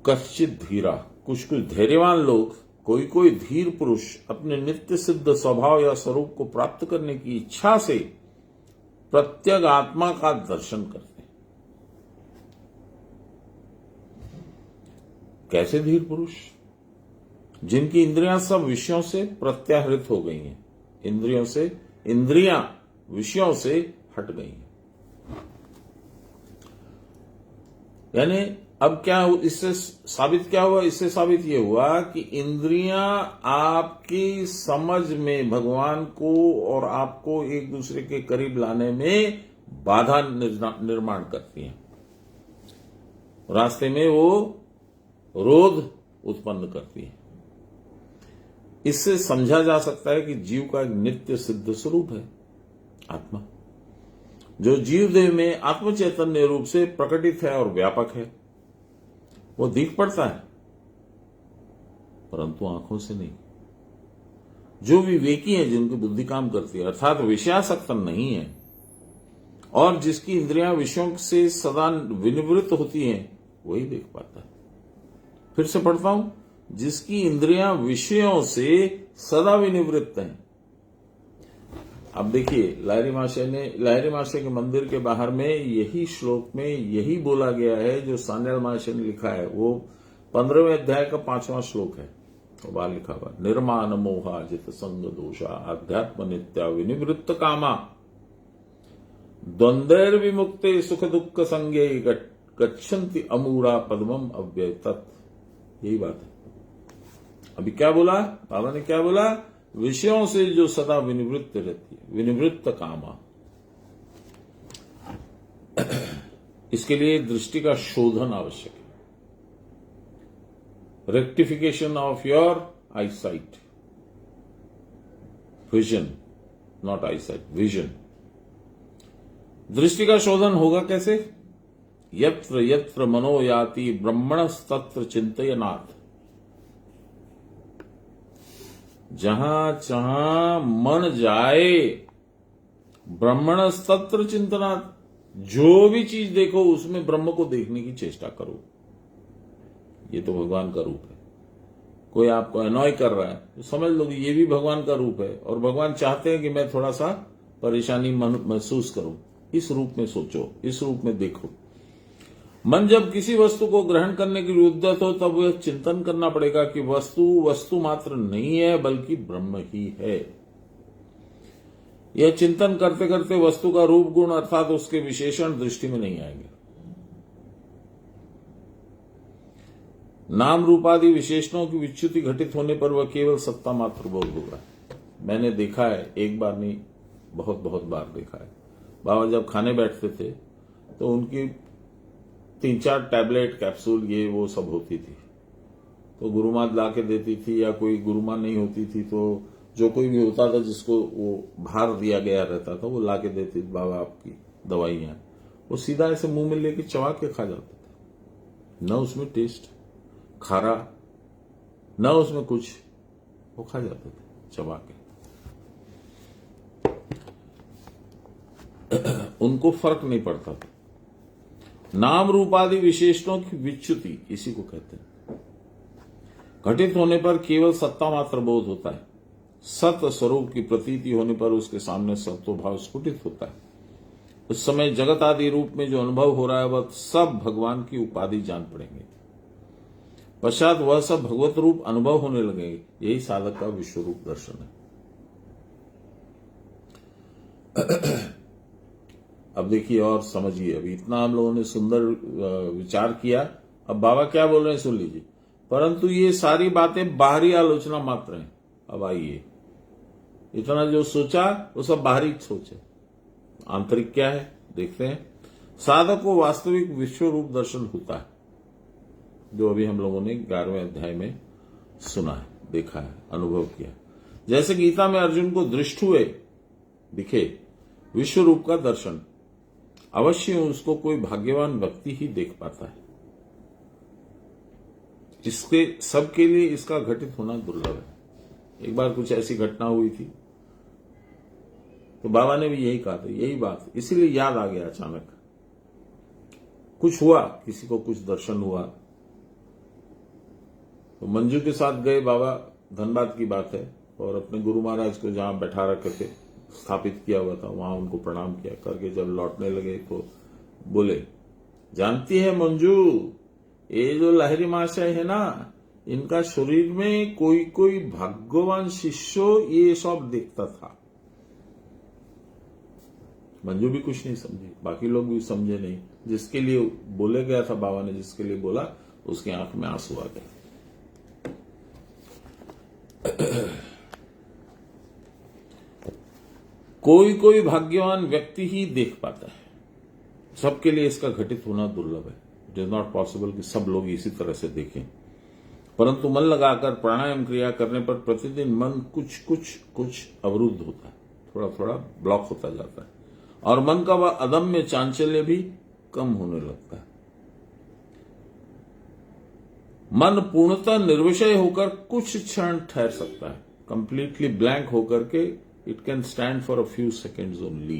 कश्चित धीरा, कुछ धैर्यवान लोग, कोई धीर पुरुष अपने नित्य सिद्ध स्वभाव या स्वरूप को प्राप्त करने की इच्छा से प्रत्येक आत्मा का दर्शन करते हैं। कैसे धीर पुरुष? जिनकी इंद्रियां सब विषयों से प्रत्याहृत हो गई हैं, इंद्रियां विषयों से हट गई हैं। यानी अब क्या इससे साबित क्या हुआ? इससे साबित यह हुआ कि इंद्रियां आपकी समझ में भगवान को और आपको एक दूसरे के करीब लाने में बाधा निर्माण करती हैं, रास्ते में वो रोध उत्पन्न करती है। इससे समझा जा सकता है कि जीव का एक नित्य सिद्ध स्वरूप है आत्मा, जो जीव देह में आत्म चैतन्य रूप से प्रकटित है और व्यापक है। वो दिख पड़ता है परंतु आंखों से नहीं। जो विवेकी है, जिनकी बुद्धि काम करती है, अर्थात विषयासक्त नहीं है, और जिसकी इंद्रियां विषयों से सदा विनिवृत्त होती हैं, वही देख पाता है। फिर से पढ़ता हूं, जिसकी इंद्रियां विषयों से सदा विनिवृत्त हैं। अब देखिए, लाहिरी महाशय के मंदिर के बाहर में यही श्लोक में यही बोला गया है जो सान्याल महाशय ने लिखा है। वो 15वें अध्याय का 5वां श्लोक है, वो बाहर लिखा हुआ, निर्माण मोहा जित संग दोषा अध्यात्म नित्या विनिवृत्त कामा द्वंद्वैर विमुक्ते सुख दुख संगे गच्छन्ति अमूढ़ा पद्मम अव्यय तत्। यही बात है। अभी क्या बोला बाबा ने? क्या बोला? विषयों से जो सदा विनिवृत्त रहती है, विनिवृत्त कामा। इसके लिए दृष्टि का शोधन आवश्यक है, rectification of your eyesight, vision, not eyesight, vision. दृष्टि का शोधन होगा कैसे? यत्र यत्र मनो याति ब्रह्मणस्तत्र चिंतयनात्। जहां जहां मन जाए ब्रह्मणस्तत्र चिंतनात्, जो भी चीज देखो उसमें ब्रह्म को देखने की चेष्टा करो। ये तो भगवान का रूप है। कोई आपको अनॉय कर रहा है तो समझ लो कि ये भी भगवान का रूप है, और भगवान चाहते हैं कि मैं थोड़ा सा परेशानी महसूस करूं। इस रूप में सोचो, इस रूप में देखो। मन जब किसी वस्तु को ग्रहण करने के लिए उद्यत हो तब वह चिंतन करना पड़ेगा कि वस्तु वस्तु मात्र नहीं है बल्कि ब्रह्म ही है। यह चिंतन करते करते वस्तु का रूप गुण अर्थात उसके विशेषण दृष्टि में नहीं आएंगे। नाम रूपादि विशेषणों की विच्युति घटित होने पर वह केवल सत्ता मात्र बोध होगा। मैंने देखा है, एक बार नहीं बहुत बहुत बार देखा है। बाबा जब खाने बैठते थे तो उनकी 3-4 टैबलेट कैप्सूल ये वो सब होती थी, तो गुरुमाँ ला के देती थी, या कोई गुरुमाँ नहीं होती थी तो जो कोई भी होता था जिसको वो भार दिया गया रहता था वो ला के देती थी, बाबा आपकी दवाइयां। वो सीधा ऐसे मुंह में लेके चबा के खा जाते थे, न उसमें टेस्ट खारा न उसमें कुछ, वो खा जाते थे चबा के। उनको फर्क नहीं पड़ता था। नाम रूपादि विशेषणों की विच्युति इसी को कहते हैं। घटित होने पर केवल सत्ता मात्र बोध होता है। सत्य स्वरूप की प्रतीति होने पर उसके सामने सत्व भाव स्फुटित होता है। उस समय जगत आदि रूप में जो अनुभव हो रहा है वह सब भगवान की उपाधि जान पड़ेंगे। पश्चात वह सब भगवत रूप अनुभव होने लगेंगे। यही साधक का विश्व रूप दर्शन है। अब देखिए और समझिए, अभी इतना हम लोगों ने सुंदर विचार किया। अब बाबा क्या बोल रहे हैं सुन लीजिए। परंतु ये सारी बातें बाहरी आलोचना मात्र हैं। अब आइए, इतना जो सोचा वो सब बाहरी सोच है, आंतरिक क्या है देखते हैं। साधक को वास्तविक विश्व रूप दर्शन होता है, जो अभी हम लोगों ने 11वें अध्याय में सुना है, देखा है, अनुभव किया। जैसे गीता में अर्जुन को दृष्ट हुए दिखे विश्व रूप का दर्शन, अवश्य उसको कोई भाग्यवान व्यक्ति ही देख पाता है। इसके सबके लिए इसका घटित होना दुर्लभ है। एक बार कुछ ऐसी घटना हुई थी तो बाबा ने भी यही कहा था, यही बात, इसीलिए याद आ गया अचानक। कुछ हुआ, किसी को कुछ दर्शन हुआ तो मंजू के साथ गए बाबा, धनबाद की बात है, और अपने गुरु महाराज को जहां बैठा रखे थे, स्थापित किया हुआ था, वहां उनको प्रणाम किया करके जब लौटने लगे तो बोले, जानती है मंजू, ये जो लहरी महाशय है ना, इनका शरीर में कोई कोई भाग्यवान शिष्य ये सब देखता था। मंजू भी कुछ नहीं समझी, बाकी लोग भी समझे नहीं। जिसके लिए बोले गया था बाबा ने, जिसके लिए बोला, उसकी आंख में आंसू आ गए। कोई कोई भाग्यवान व्यक्ति ही देख पाता है, सबके लिए इसका घटित होना दुर्लभ है। इट इज नॉट पॉसिबल कि सब लोग इसी तरह से देखें। परंतु मन लगाकर प्राणायाम क्रिया करने पर प्रतिदिन मन कुछ कुछ कुछ अवरुद्ध होता है, थोड़ा थोड़ा ब्लॉक होता जाता है, और मन का वह अदम्य चांचल्य भी कम होने लगता है। मन पूर्णतः निर्विषय होकर कुछ क्षण ठहर सकता है। कंप्लीटली ब्लैंक होकर के it can stand for a few seconds only.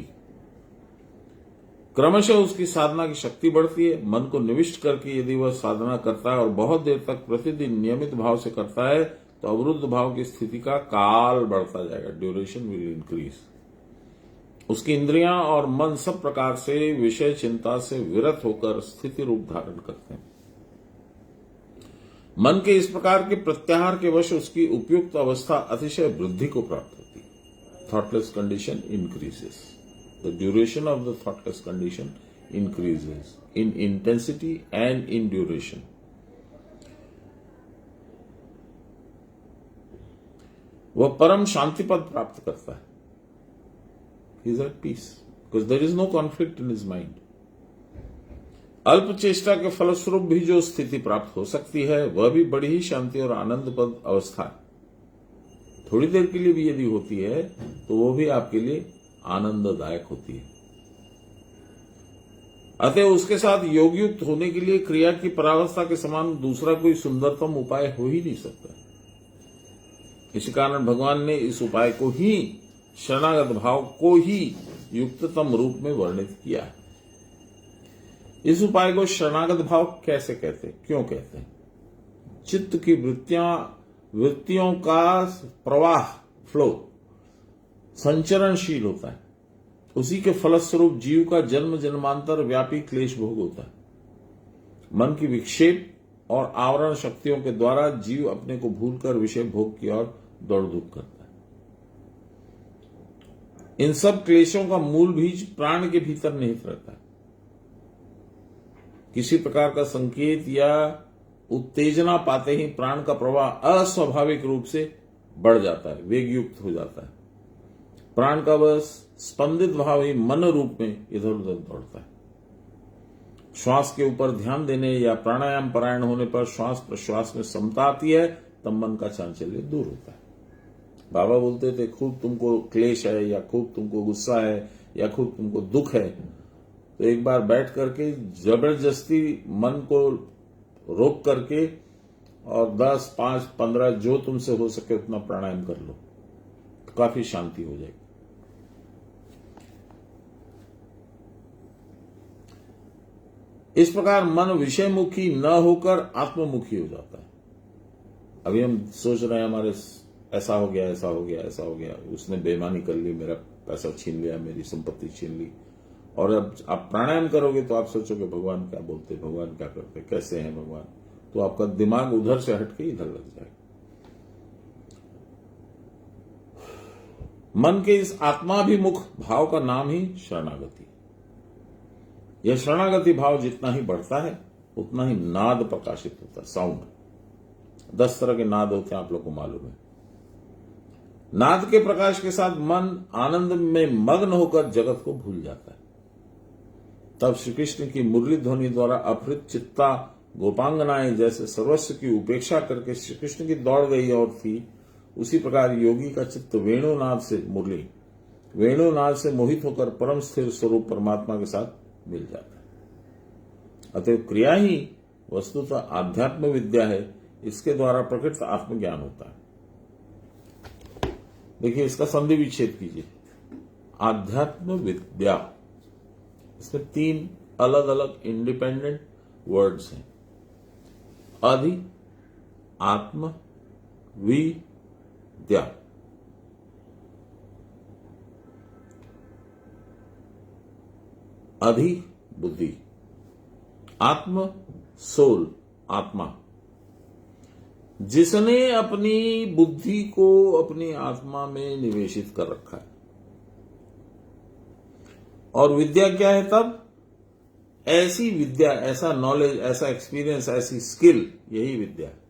क्रमशः उसकी साधना की शक्ति बढ़ती है। मन को निविष्ट करके यदि वह साधना करता है और बहुत देर तक प्रतिदिन नियमित भाव से करता है तो अवरुद्ध भाव की स्थिति का काल बढ़ता जाएगा, ड्यूरेशन विल इंक्रीज। उसकी इंद्रियां और मन सब प्रकार से विषय चिंता से विरत होकर स्थिति रूप धारण करते हैं। मन के इस प्रकार के प्रत्याहार के वश उसकी उपयुक्त अवस्था अतिशय वृद्धि को प्राप्त होती है। Thoughtless condition increases, the duration of the thoughtless condition increases in intensity and in duration. वह परम शांति पद प्राप्त करता है। He is at peace because there is no conflict in his mind. अल्प चेष्टा के फलस्वरूप भी जो स्थिति प्राप्त हो सकती है वह भी बड़ी ही शांति और आनंदप्रद अवस्था है। थोड़ी देर के लिए भी यदि होती है तो वो भी आपके लिए आनंददायक होती है। अतः उसके साथ योगयुक्त होने के लिए क्रिया की परावस्था के समान दूसरा कोई सुंदरतम उपाय हो ही नहीं सकता। इसी कारण भगवान ने इस उपाय को ही, शरणागत भाव को ही युक्ततम रूप में वर्णित किया है। इस उपाय को शरणागत भाव कैसे कहते हैं, क्यों कहते हैं? चित्त की वृत्तियों का प्रवाह, फ्लो संचरणशील होता है। उसी के फलस्वरूप जीव का जन्म जन्मांतर व्यापी क्लेश भोग होता है। मन की विक्षेप और आवरण शक्तियों के द्वारा जीव अपने को भूलकर विषय भोग की ओर दौड़ धूप करता है। इन सब क्लेशों का मूल बीज प्राण के भीतर निहित रहता है। किसी प्रकार का संकेत या उत्तेजना पाते ही प्राण का प्रवाह अस्वाभाविक रूप से बढ़ जाता है, वेग युक्त हो जाता है। प्राण का बस स्पंदित भाव ही मन रूप में इधर उधर दौड़ता है। श्वास के ऊपर ध्यान देने या प्राणायाम परायण होने पर श्वास प्रश्वास में समता आती है, तब मन का चांचल्य दूर होता है। बाबा बोलते थे खूब तुमको क्लेश है या खूब तुमको गुस्सा है या खूब तुमको दुख है, तो एक बार बैठ करके जबरदस्ती मन को रोक करके और 10, 5, 15 जो तुमसे हो सके उतना प्राणायाम कर लो, तो काफी शांति हो जाएगी। इस प्रकार मन विषयमुखी न होकर आत्ममुखी हो जाता है। अभी हम सोच रहे हैं हमारे ऐसा हो गया, ऐसा हो गया, ऐसा हो गया, उसने बेईमानी कर ली, मेरा पैसा छीन लिया, मेरी संपत्ति छीन ली। और अब आप प्राणायाम करोगे तो आप सोचोगे भगवान क्या बोलते, भगवान क्या करते, कैसे हैं भगवान, तो आपका दिमाग उधर से हटके इधर लग जाएगा। मन के इस आत्माभिमुख भाव का नाम ही शरणागति। यह शरणागति भाव जितना ही बढ़ता है उतना ही नाद प्रकाशित होता है, साउंड। 10 तरह के नाद होते हैं, आप लोग को मालूम है। नाद के प्रकाश के साथ मन आनंद में मग्न होकर जगत को भूल जाता है। तब श्री कृष्ण की मुरली ध्वनि द्वारा अपहृत चित्ता गोपांगनाएं जैसे सर्वस्व की उपेक्षा करके श्री कृष्ण की दौड़ गई और थी, उसी प्रकार योगी का चित्त वेणुनाद से मोहित होकर परम स्थिर स्वरूप परमात्मा के साथ मिल जाता है। अतएव क्रिया ही वस्तुतः आध्यात्म विद्या है। इसके द्वारा प्रकृत आत्मज्ञान होता है। देखिए, इसका संधि विच्छेद कीजिए। आध्यात्म विद्या, इसमें 3 अलग अलग इंडिपेंडेंट वर्ड्स हैं। अधि, आत्म, विद्या। अधि बुद्धि, आत्म सोल, आत्मा। जिसने अपनी बुद्धि को अपनी आत्मा में निवेशित कर रखा है। और विद्या क्या है तब? ऐसी विद्या, ऐसा नॉलेज, ऐसा एक्सपीरियंस, ऐसी स्किल, यही विद्या है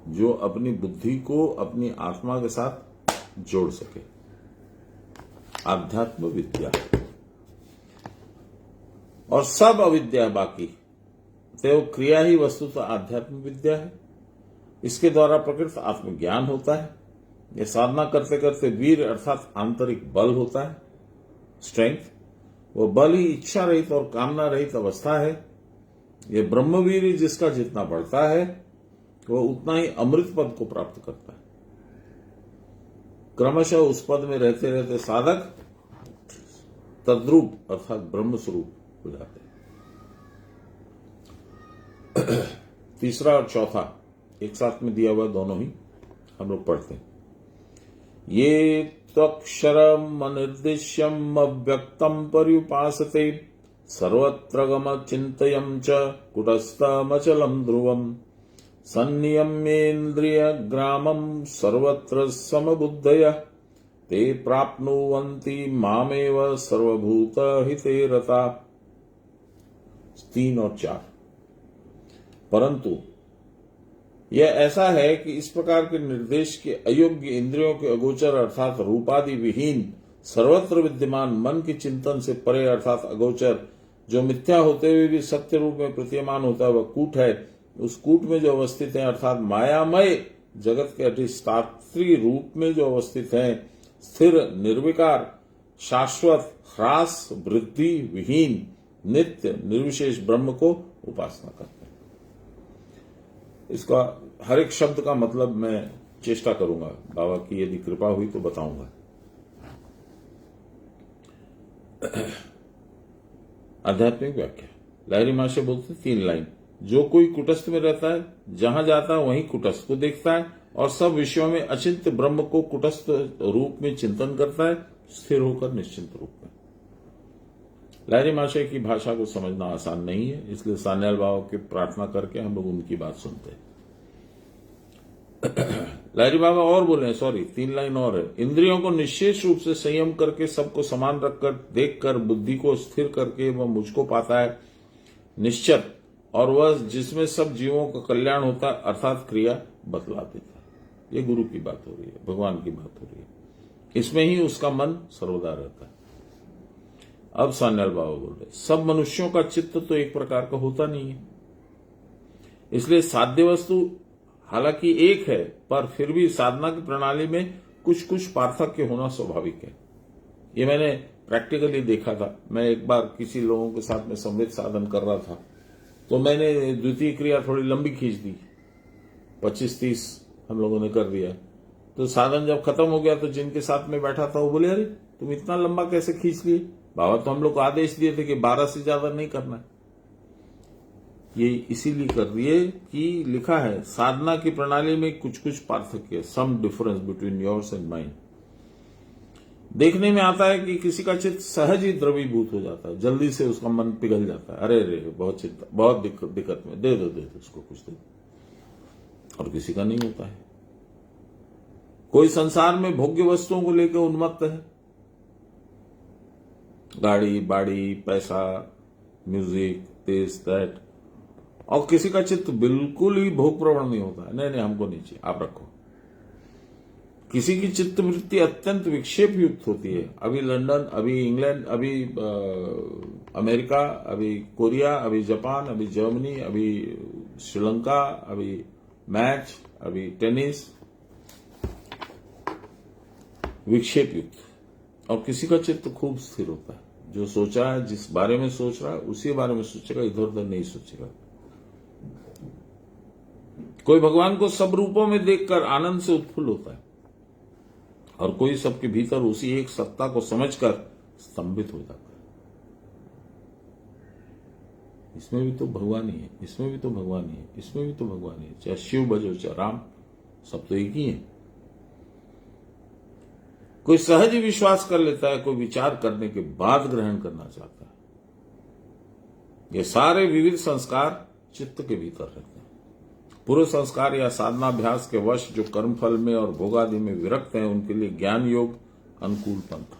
जो अपनी बुद्धि को अपनी आत्मा के साथ जोड़ सके। आध्यात्म विद्या। और सब अविद्या बाकी, तो क्रिया ही वस्तुतः आध्यात्म विद्या है। इसके द्वारा प्रकृत आत्मज्ञान होता है। यह साधना करते करते वीर अर्थात आंतरिक बल होता है, स्ट्रेंथ। वो बल ही इच्छा रहित और कामना रहित अवस्था है। यह ब्रह्मवीर जिसका जितना बढ़ता है वह उतना ही अमृत पद को प्राप्त करता है। क्रमशः उस पद में रहते रहते साधक तद्रूप अर्थात ब्रह्म स्वरूप हो जाते हैं। तीसरा और चौथा एक साथ में दिया हुआ, दोनों ही हम लोग पढ़ते हैं। ये त्वक्षरम अनिर्दिश्यम अव्यक्तम पर्युपासते सर्वत्र गम चिंतयम च कुटस्थमचलम ध्रुवम संनियम्येन्द्रिय ग्रामम सर्वत्र समबुद्धय ते प्राप्नुवन्ति मामेव सर्वभूत हिते रता। 3 और 4। परंतु यह ऐसा है कि इस प्रकार के निर्देश के अयोग्य इंद्रियों के अगोचर अर्थात रूपादि विहीन सर्वत्र विद्यमान मन के चिंतन से परे अर्थात अगोचर जो मिथ्या होते हुए भी सत्य रूप में प्रतीयमान होता है वह कूट है। उस कूट में जो अवस्थित है अर्थात मायामय जगत के अधिष्ठात्री रूप में जो अवस्थित है, स्थिर निर्विकार शाश्वत ह्रास वृद्धि विहीन नित्य निर्विशेष ब्रह्म को उपासना करते हैं। इसका हर एक शब्द का मतलब मैं चेष्टा करूंगा, बाबा की यदि कृपा हुई तो बताऊंगा। आध्यात्मिक व्याख्या। लहरी महाशय बोलते 3 लाइन। जो कोई कुटस्थ में रहता है, जहां जाता है वहीं कुटस्थ को देखता है और सब विषयों में अचिंत्य ब्रह्म को कुटस्थ रूप में चिंतन करता है, स्थिर होकर निश्चिंत रूप में। लहरी महाशय की भाषा को समझना आसान नहीं है, इसलिए सान्याल बाबा की प्रार्थना करके हम लोग उनकी बात सुनते हैं। लहरी बाबा और बोले, सॉरी 3 लाइन और है। इंद्रियों को निश्चेष रूप से संयम करके सबको समान रखकर देखकर बुद्धि को स्थिर करके वह मुझको पाता है निश्चित, और वह जिसमें सब जीवों का कल्याण होता है अर्थात क्रिया बतला देता है। ये गुरु की बात हो रही है, भगवान की बात हो रही है। इसमें ही उसका मन सर्वदा रहता है। अब सान्याल बाबा बोल रहे, सब मनुष्यों का चित्त तो एक प्रकार का होता नहीं है, इसलिए साध्य वस्तु हालांकि एक है, पर फिर भी साधना की प्रणाली में कुछ कुछ पार्थक्य होना स्वाभाविक है। ये मैंने प्रैक्टिकली देखा था। मैं एक बार किसी लोगों के साथ में संवेद साधन कर रहा था, तो मैंने द्वितीय क्रिया थोड़ी लंबी खींच दी, 25-30 हम लोगों ने कर दिया। तो साधन जब खत्म हो गया तो जिनके साथ में बैठा था वो बोले, अरे तुम इतना लंबा कैसे खींच लिए? बाबा तो हम लोग को आदेश दिए थे कि 12 से ज्यादा नहीं करना है। ये इसीलिए कर दिए कि लिखा है साधना की प्रणाली में कुछ कुछ पार्थक्य, some difference between yours and mind. देखने में आता है कि किसी का चित्त सहज ही द्रवीभूत हो जाता है, जल्दी से उसका मन पिघल जाता है, अरे रे बहुत चिंता, बहुत दिक्कत में, दे दो उसको कुछ दे, और किसी का नहीं होता है। कोई संसार में भोग्य वस्तुओं को लेकर उन्मत्त है, गाड़ी बाड़ी पैसा म्यूजिक दिस दैट, और किसी का चित्त बिल्कुल ही भोग प्रवण नहीं होता है, नहीं हमको नहीं चाहिए, आप रखो। किसी की चित्त वृत्ति अत्यंत विक्षेप युक्त होती है, अभी लंदन, अभी इंग्लैंड, अभी अमेरिका, अभी कोरिया, अभी जापान, अभी जर्मनी, अभी श्रीलंका, अभी मैच, अभी टेनिस, विक्षेप युक्त। और किसी का चित्त खूब स्थिर होता है, जो सोचा है, जिस बारे में सोच रहा है उसी बारे में सोचेगा, इधर उधर नहीं सोचेगा। कोई भगवान को सब रूपों में देखकर आनंद से उत्फुल्ल होता है, और कोई सबके भीतर उसी एक सत्ता को समझकर स्तंभित हो जाता है। इसमें भी तो भगवान ही है, इसमें भी तो भगवान ही है, इसमें भी तो भगवान ही है। चाहे शिव भजो चाहे राम, सब तो एक ही है। कोई सहज ही विश्वास कर लेता है, कोई विचार करने के बाद ग्रहण करना चाहता है। ये सारे विविध संस्कार चित्त के भीतर रहते हैं। पूर्व संस्कार या साधनाभ्यास के वश जो कर्मफल में और भोगादि में विरक्त हैं, उनके लिए ज्ञान योग अनुकूल पंथ।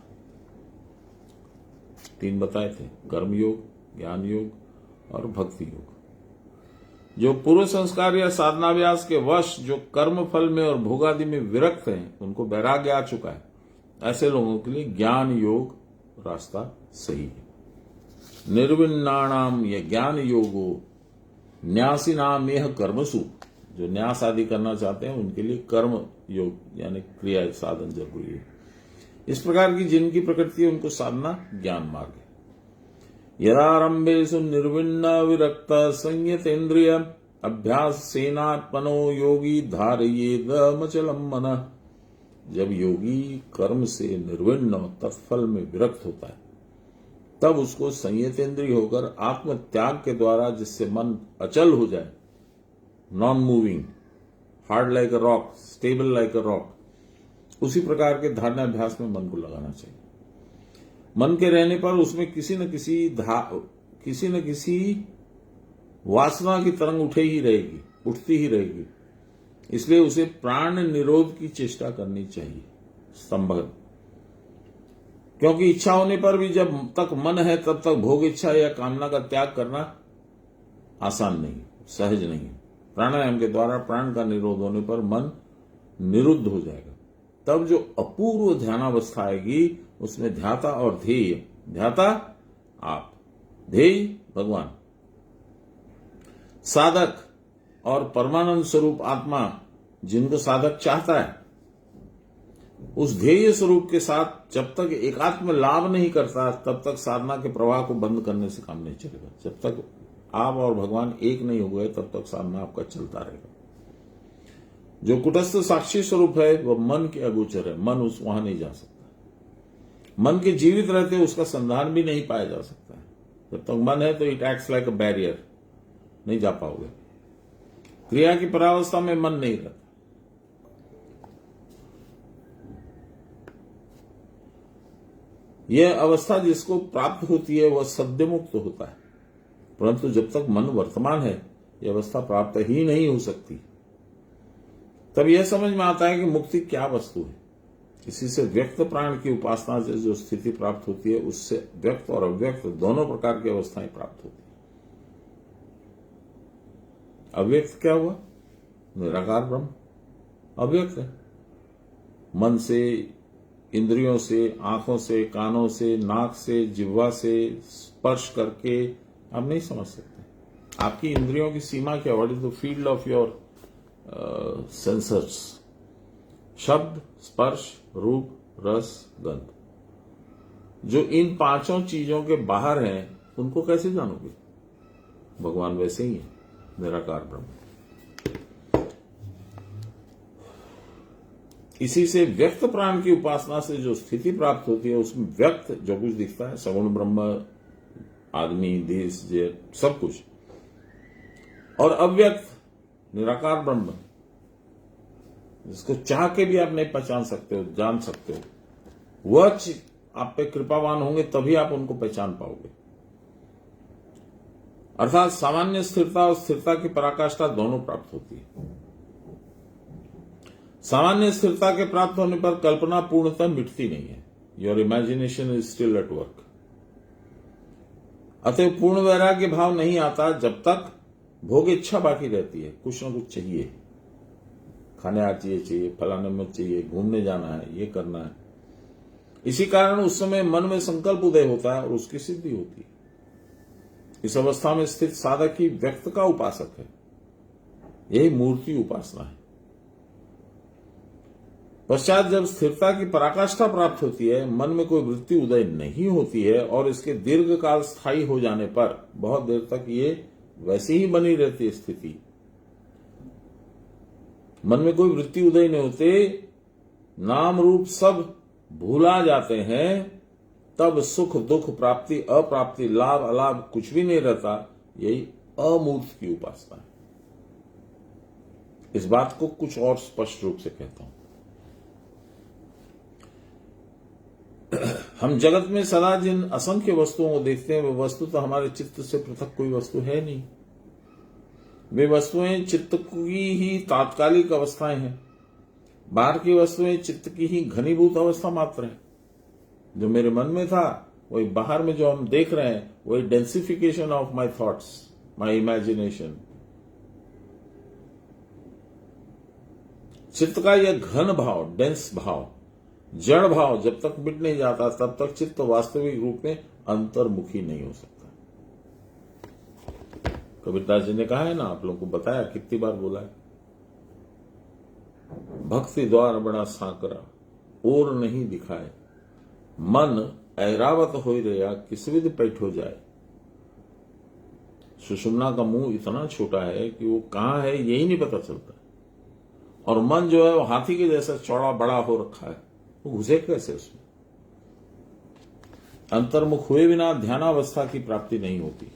3 बताए थे, कर्म योग, ज्ञान योग और भक्ति योग। जो पूर्व संस्कार या साधनाभ्यास के वश जो कर्म फल में और भोगादि में विरक्त हैं, उनको वैराग्य आ चुका है, ऐसे लोगों के लिए ज्ञान योग रास्ता सही है। निर्विण्णाणाम ये ज्ञान योगो न्यासी नाम यह कर्मसु, जो न्यास आदि करना चाहते हैं उनके लिए कर्म योग यानी क्रिया साधन जरूरी है। इस प्रकार की जिनकी प्रकृति है उनको साधना ज्ञान मार्ग है। यदारंभेषु निर्विण्ण विरक्त संयतेन्द्रिय अभ्यास सेनात्मनो योगी धारयेद मचलम मन। जब योगी कर्म से निर्विण्ण और तत्फल में विरक्त होता है, तब उसको संयतेन्द्रिय होकर आत्म त्याग के द्वारा, जिससे मन अचल हो जाए, non moving, hard like a rock, stable like a rock, उसी प्रकार के धारणाभ्यास में मन को लगाना चाहिए। मन के रहने पर उसमें किसी न किसी वासना की तरंग उठती ही रहेगी। इसलिए उसे प्राण निरोध की चेष्टा करनी चाहिए, स्तंभन। क्योंकि इच्छा होने पर भी जब तक मन है तब तक भोग इच्छा या कामना का त्याग करना आसान नहीं, सहज नहीं। प्राणायाम के द्वारा प्राण का निरोध होने पर मन निरुद्ध हो जाएगा। तब जो अपूर्व ध्यानावस्था आएगी, उसमें ध्याता और ध्येय, ध्याता आप, ध्येय भगवान, साधक और परमानंद स्वरूप आत्मा जिनको साधक चाहता है, उस ध्येय स्वरूप के साथ जब तक एकात्म लाभ नहीं करता, तब तक साधना के प्रवाह को बंद करने से काम नहीं चलेगा। जब तक आप और भगवान एक नहीं हो गए, तब तक साधना आपका चलता रहेगा। जो कुटस्थ साक्षी स्वरूप है वह मन के अगोचर है, मन वहां नहीं जा सकता। मन के जीवित रहते उसका संधान भी नहीं पाया जा सकता है। जब तक मन है तो it acts like a barrier, नहीं जा पाओगे। क्रिया की परावस्था में मन नहीं रहता। यह अवस्था जिसको प्राप्त होती है वह सद्य मुक्त होता है, परंतु जब तक मन वर्तमान है यह अवस्था प्राप्त ही नहीं हो सकती। तब यह समझ में आता है कि मुक्ति क्या वस्तु है। इसी से व्यक्त प्राण की उपासना से जो स्थिति प्राप्त होती है उससे व्यक्त और अव्यक्त दोनों प्रकार की अवस्थाएं प्राप्त होती है। अव्यक्त क्या हुआ? निराकार ब्रह्म अव्यक्त है। मन से, इंद्रियों से, आंखों से, कानों से, नाक से, जिह्वा से स्पर्श करके आप नहीं समझ सकते। आपकी इंद्रियों की सीमा क्या? What is the field of your sensors? शब्द, स्पर्श, रूप, रस, गंध। जो इन पांचों चीजों के बाहर हैं उनको कैसे जानोगे? भगवान वैसे ही है, निराकार ब्रह्म। इसी से व्यक्त प्राण की उपासना से जो स्थिति प्राप्त होती है उसमें व्यक्त जो कुछ दिखता है, सगुण ब्रह्म, आदमी, देश, जे सब कुछ, और अव्यक्त निराकार ब्रह्म जिसको चाह के भी आप नहीं पहचान सकते हो, जान सकते हो, वह आप पे कृपावान होंगे तभी आप उनको पहचान पाओगे। अर्थात सामान्य स्थिरता और स्थिरता की पराकाष्ठा दोनों प्राप्त होती है। सामान्य स्थिरता के प्राप्त होने पर कल्पना पूर्णतः मिटती नहीं है। Your imagination is still at work. अतः पूर्ण वैराग्य भाव नहीं आता जब तक भोग इच्छा बाकी रहती है। कुछ ना कुछ चाहिए, खाने आज चाहिए, फलाने में चाहिए, घूमने जाना है, ये करना है। इसी कारण उस समय मन में संकल्प उदय होता है और उसकी सिद्धि होती है। इस अवस्था में स्थित साधक ही व्यक्त का उपासक है। यही मूर्ति उपासना है। पश्चात जब स्थिरता की पराकाष्ठा प्राप्त होती है, मन में कोई वृत्ति उदय नहीं होती है और इसके दीर्घ काल स्थायी हो जाने पर बहुत देर तक ये वैसी ही बनी रहती है स्थिति। मन में कोई वृत्ति उदय नहीं होते, नाम रूप सब भूला जाते हैं, तब सुख दुख, प्राप्ति अप्राप्ति, लाभ अलाभ कुछ भी नहीं रहता। यही अमूर्त की उपासना है। इस बात को कुछ और स्पष्ट रूप से कहता हूं। हम जगत में सदा जिन असंख्य वस्तुओं को देखते हैं वे वस्तु तो हमारे चित्त से पृथक कोई वस्तु है नहीं। वे वस्तुएं चित्त की ही तात्कालिक अवस्थाएं हैं। बाहर की वस्तुएं चित्त की ही घनीभूत अवस्था मात्र है। जो मेरे मन में था वही बाहर में जो हम देख रहे हैं वही densification of my thoughts, my imagination. चित्त का यह घन भाव, डेंस भाव, जड़ भाव जब तक मिट नहीं जाता तब तक चित्त वास्तविक रूप में अंतर्मुखी नहीं हो सकता। कबीरदास जी ने कहा है ना, आप लोगों को बताया, कितनी बार बोला है, भक्ति द्वार बड़ा सांकरा और नहीं दिखाए, मन ऐरावत हो रहा किस विध बैठो जाए। सुषुम्ना का मुंह इतना छोटा है कि वो कहां है यही नहीं पता चलता, और मन जो है वो हाथी के जैसा चौड़ा बड़ा हो रखा है, वो घुसे कैसे उसमें। अंतर्मुख हुए बिना ध्यानावस्था की प्राप्ति नहीं होती।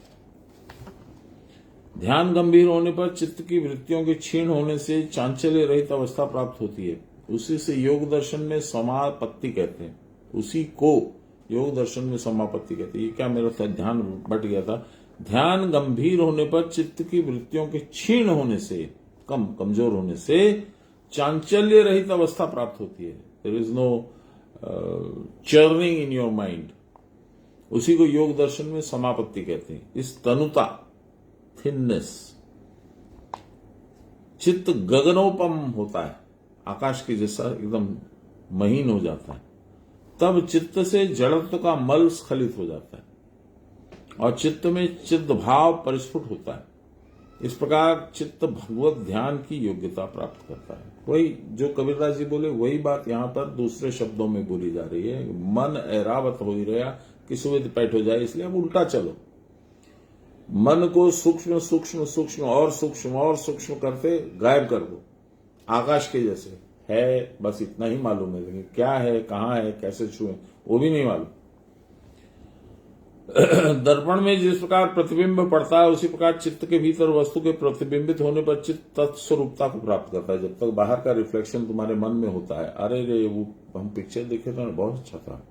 ध्यान गंभीर होने पर चित्त की वृत्तियों के क्षीण होने से चांचल्य रहित अवस्था प्राप्त होती है। उसी से योग दर्शन में समापत्ति कहते हैं। उसी को योग दर्शन में समापत्ति कहते हैं। ये क्या मेरा ध्यान बट गया था। ध्यान गंभीर होने पर चित्त की वृत्तियों के क्षीण होने से, कमजोर होने से चांचल्य रहित अवस्था प्राप्त होती है। There is no churning in your mind. उसी को योग दर्शन में समापत्ति कहते हैं। इस तनुता, थिननेस, चित्त गगनोपम होता है, आकाश के जैसा एकदम महीन हो जाता है। तब चित्त से जड़त्व का मल स्खलित हो जाता है और चित्त में चित्त भाव परिस्फुट होता है। इस प्रकार चित्त भगवत ध्यान की योग्यता प्राप्त करता है। वही जो कबीरदास जी बोले वही बात यहां पर दूसरे शब्दों में बोली जा रही है। मन ऐरावत हो रहा कि सुविध पैठ हो जाए, इसलिए अब उल्टा चलो। मन को सूक्ष्म सूक्ष्म सूक्ष्म और सूक्ष्म और सूक्ष्म करते गायब कर दो। आकाश के जैसे है, बस इतना ही मालूम है, लेकिन क्या है, कहां है, कैसे छुए वो भी नहीं मालूम। दर्पण में जिस प्रकार प्रतिबिंब पड़ता है उसी प्रकार चित्त के भीतर वस्तु के प्रतिबिंबित होने पर चित्त तत्स्वरूपता को प्राप्त करता है। जब तक बाहर का रिफ्लेक्शन तुम्हारे मन में होता है, अरे रे वो हम पिक्चर देखे थे ना, बहुत अच्छा था,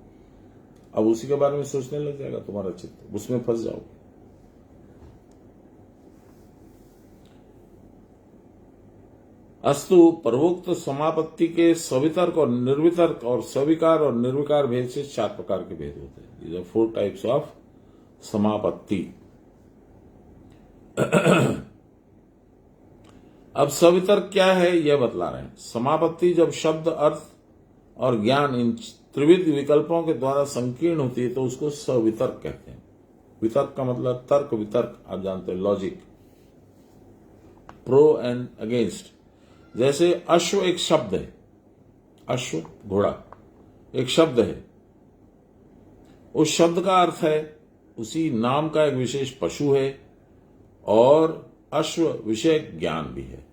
अब उसी के बारे में सोचने लग जाएगा तुम्हारा चित्त, उसमें फंस जाओगे। अस्तु पर्वोक्त समापत्ति के सवितर्क और निर्वितर्क और सविकार और निर्विकार भेद से 4 प्रकार के भेद होते हैं। These are 4 types of समापत्ति। अब सवितर्क क्या है यह बतला रहे हैं। समापत्ति जब शब्द, अर्थ और ज्ञान इन त्रिविध विकल्पों के द्वारा संकीर्ण होती है तो उसको सवितर्क कहते हैं। वितर्क का मतलब तर्क वितर्क, आप जानते हैं, लॉजिक, प्रो एंड अगेंस्ट। जैसे अश्व एक शब्द है, अश्व घोड़ा एक शब्द है, उस शब्द का अर्थ है उसी नाम का एक विशेष पशु है और अश्व विषय ज्ञान भी है।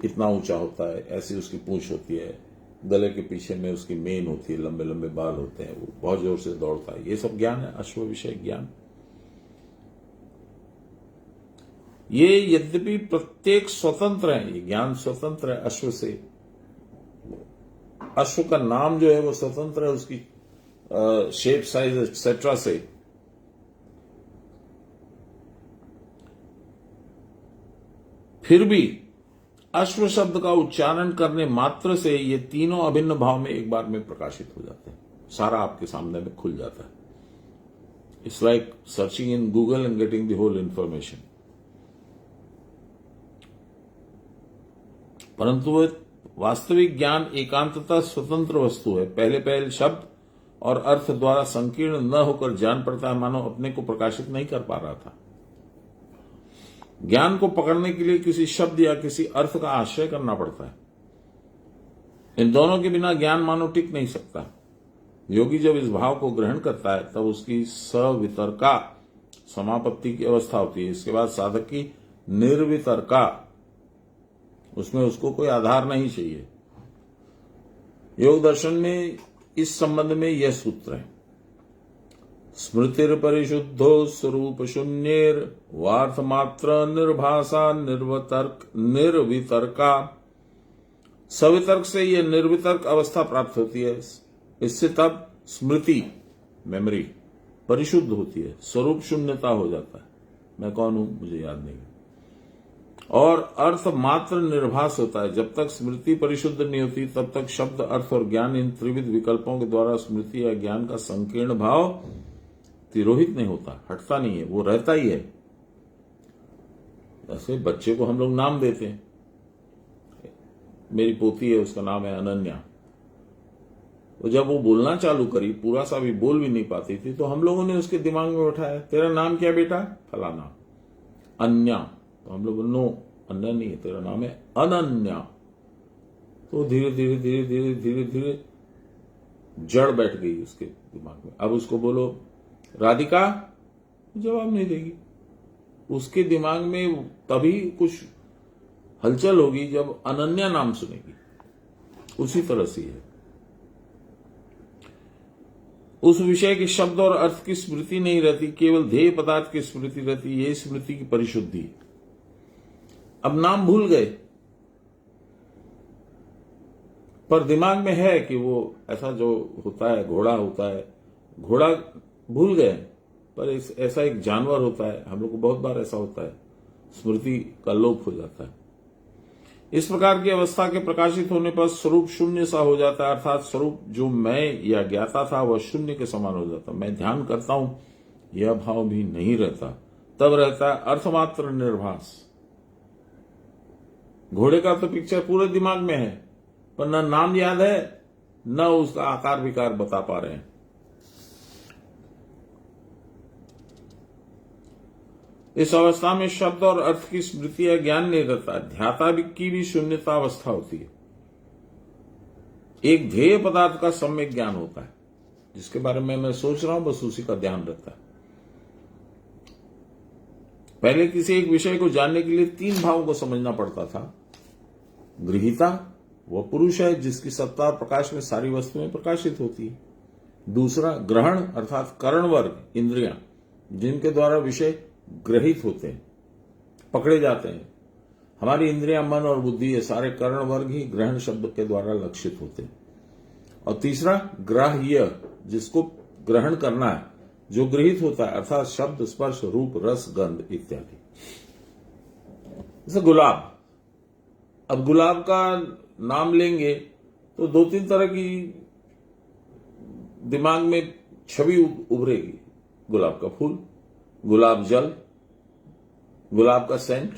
इतना ऊंचा होता है, ऐसी उसकी पूंछ होती है, गले के पीछे में उसकी मेन होती है, लंबे लंबे बाल होते हैं, वो बहुत जोर से दौड़ता है। ये सब ज्ञान है, अश्व विषय ज्ञान। ये यद्यपि प्रत्येक स्वतंत्र है, ये ज्ञान स्वतंत्र है अश्व से। अश्व का नाम जो है वो स्वतंत्र है उसकी शेप, साइज एक्सेट्रा से। फिर भी अश्व शब्द का उच्चारण करने मात्र से ये तीनों अभिन्न भाव में एक बार में प्रकाशित हो जाते हैं, सारा आपके सामने में खुल जाता है। It's like searching in Google and getting the whole information. परंतु वह वास्तविक ज्ञान एकांतता स्वतंत्र वस्तु है। पहले पहले शब्द और अर्थ द्वारा संकीर्ण न होकर जान पड़ता है मानो अपने को प्रकाशित नहीं कर पा रहा था। ज्ञान को पकड़ने के लिए किसी शब्द या किसी अर्थ का आश्रय करना पड़ता है। इन दोनों के बिना ज्ञान मानो टिक नहीं सकता। योगी जब इस भाव को ग्रहण करता है तब उसकी सवितर्का समापत्ति की अवस्था होती है। इसके बाद साधक की निर्वितर्का, उसमें उसको कोई आधार नहीं चाहिए। योग दर्शन में इस संबंध में यह सूत्र है, स्मृतिर परिशुद्धो स्वरूप शून्येर वार्थ मात्र निर्भाषा निर्वितर्का। सवितर्क से यह निर्वितर्क अवस्था प्राप्त होती है। इससे तब स्मृति, मेमोरी, परिशुद्ध होती है, स्वरूप शून्यता हो जाता है, मैं कौन हूं मुझे याद नहीं, और अर्थ मात्र निर्भास होता है। जब तक स्मृति परिशुद्ध नहीं होती तब तक शब्द, अर्थ और ज्ञान इन त्रिविध विकल्पों के द्वारा स्मृति या ज्ञान का संकीर्ण भाव तिरोहित नहीं होता, हटता नहीं है, वो रहता ही है। जैसे बच्चे को हम लोग नाम देते हैं, मेरी पोती है उसका नाम है अनन्या, तो जब वो बोलना चालू करी, पूरा सा भी बोल भी नहीं पाती थी, तो हम लोगों ने उसके दिमाग में उठाया, तेरा नाम क्या बेटा? फलाना। अन्या, तो हम लोग, नो अन्य नहीं है, तेरा नाम है अनन्या। तो धीरे धीरे धीरे धीरे धीरे धीरे जड़ बैठ गई उसके दिमाग में। अब उसको बोलो राधिका, जवाब नहीं देगी। उसके दिमाग में तभी कुछ हलचल होगी जब अनन्या नाम सुनेगी। उसी तरह से है, उस विषय के शब्द और अर्थ की स्मृति नहीं रहती, केवल ध्येय पदार्थ की स्मृति रहती। यही स्मृति की परिशुद्धि। अब नाम भूल गए, पर दिमाग में है कि वो ऐसा जो होता है, घोड़ा होता है, घोड़ा भूल गए, पर ऐसा एक जानवर होता है। हम लोग को बहुत बार ऐसा होता है, स्मृति का लोप हो जाता है। इस प्रकार की अवस्था के प्रकाशित होने पर स्वरूप शून्य सा हो जाता है, अर्थात स्वरूप जो मैं या ज्ञाता था वह शून्य के समान हो जाता। मैं ध्यान करता हूं यह भाव भी नहीं रहता, तब रहता है अर्थमात्र निर्भास। घोड़े का तो पिक्चर पूरे दिमाग में है, पर न नाम याद है न उसका आकार विकार बता पा रहे हैं। इस अवस्था में शब्द और अर्थ की स्मृति या ज्ञान नहीं रहता, ध्याता की भी शून्यता अवस्था होती है। एक ध्येय पदार्थ का सम्यक ज्ञान होता है, जिसके बारे में मैं सोच रहा हूं बस उसी का ध्यान रहता है। पहले किसी एक विषय को जानने के लिए 3 भावों को समझना पड़ता था। गृहीता, वह पुरुष है जिसकी सत्ता और प्रकाश में सारी वस्तुएं प्रकाशित होती है। दूसरा ग्रहण, अर्थात करण वर्ग, इंद्रियां, जिनके द्वारा विषय ग्रहित होते हैं, पकड़े जाते हैं। हमारी इंद्रियां, मन और बुद्धि, ये सारे करण वर्ग ही ग्रहण शब्द के द्वारा लक्षित होते हैं। और तीसरा ग्राह्य, जिसको ग्रहण करना है जो गृहीत होता है, अर्थात शब्द, स्पर्श, रूप, रस, गंध इत्यादि। जैसे गुलाब, अब गुलाब का नाम लेंगे तो 2-3 तरह की दिमाग में छवि उभरेगी। गुलाब का फूल, गुलाब जल, गुलाब का सेंट,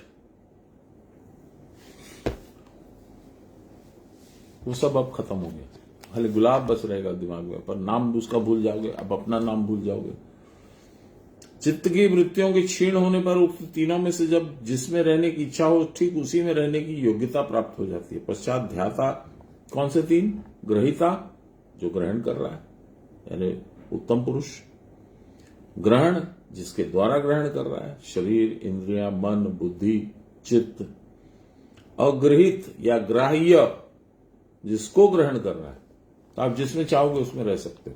वो सब अब खत्म हो गया। खाली गुलाब बस रहेगा दिमाग में, पर नाम उसका भूल जाओगे, अब अपना नाम भूल जाओगे। चित्त की वृत्तियों के क्षीण होने पर उक्त तीनों में से जब जिसमें रहने की इच्छा हो, ठीक उसी में रहने की योग्यता प्राप्त हो जाती है। पश्चात ध्याता, कौन से 3? ग्रहिता, जो ग्रहण कर रहा है, यानी उत्तम पुरुष। ग्रहण, जिसके द्वारा ग्रहण कर रहा है, शरीर, इंद्रियां, मन, बुद्धि, चित्त। और गृहित या ग्राह्य, जिसको ग्रहण कर रहा है। तो आप जिसमें चाहोगे उसमें रह सकते हो।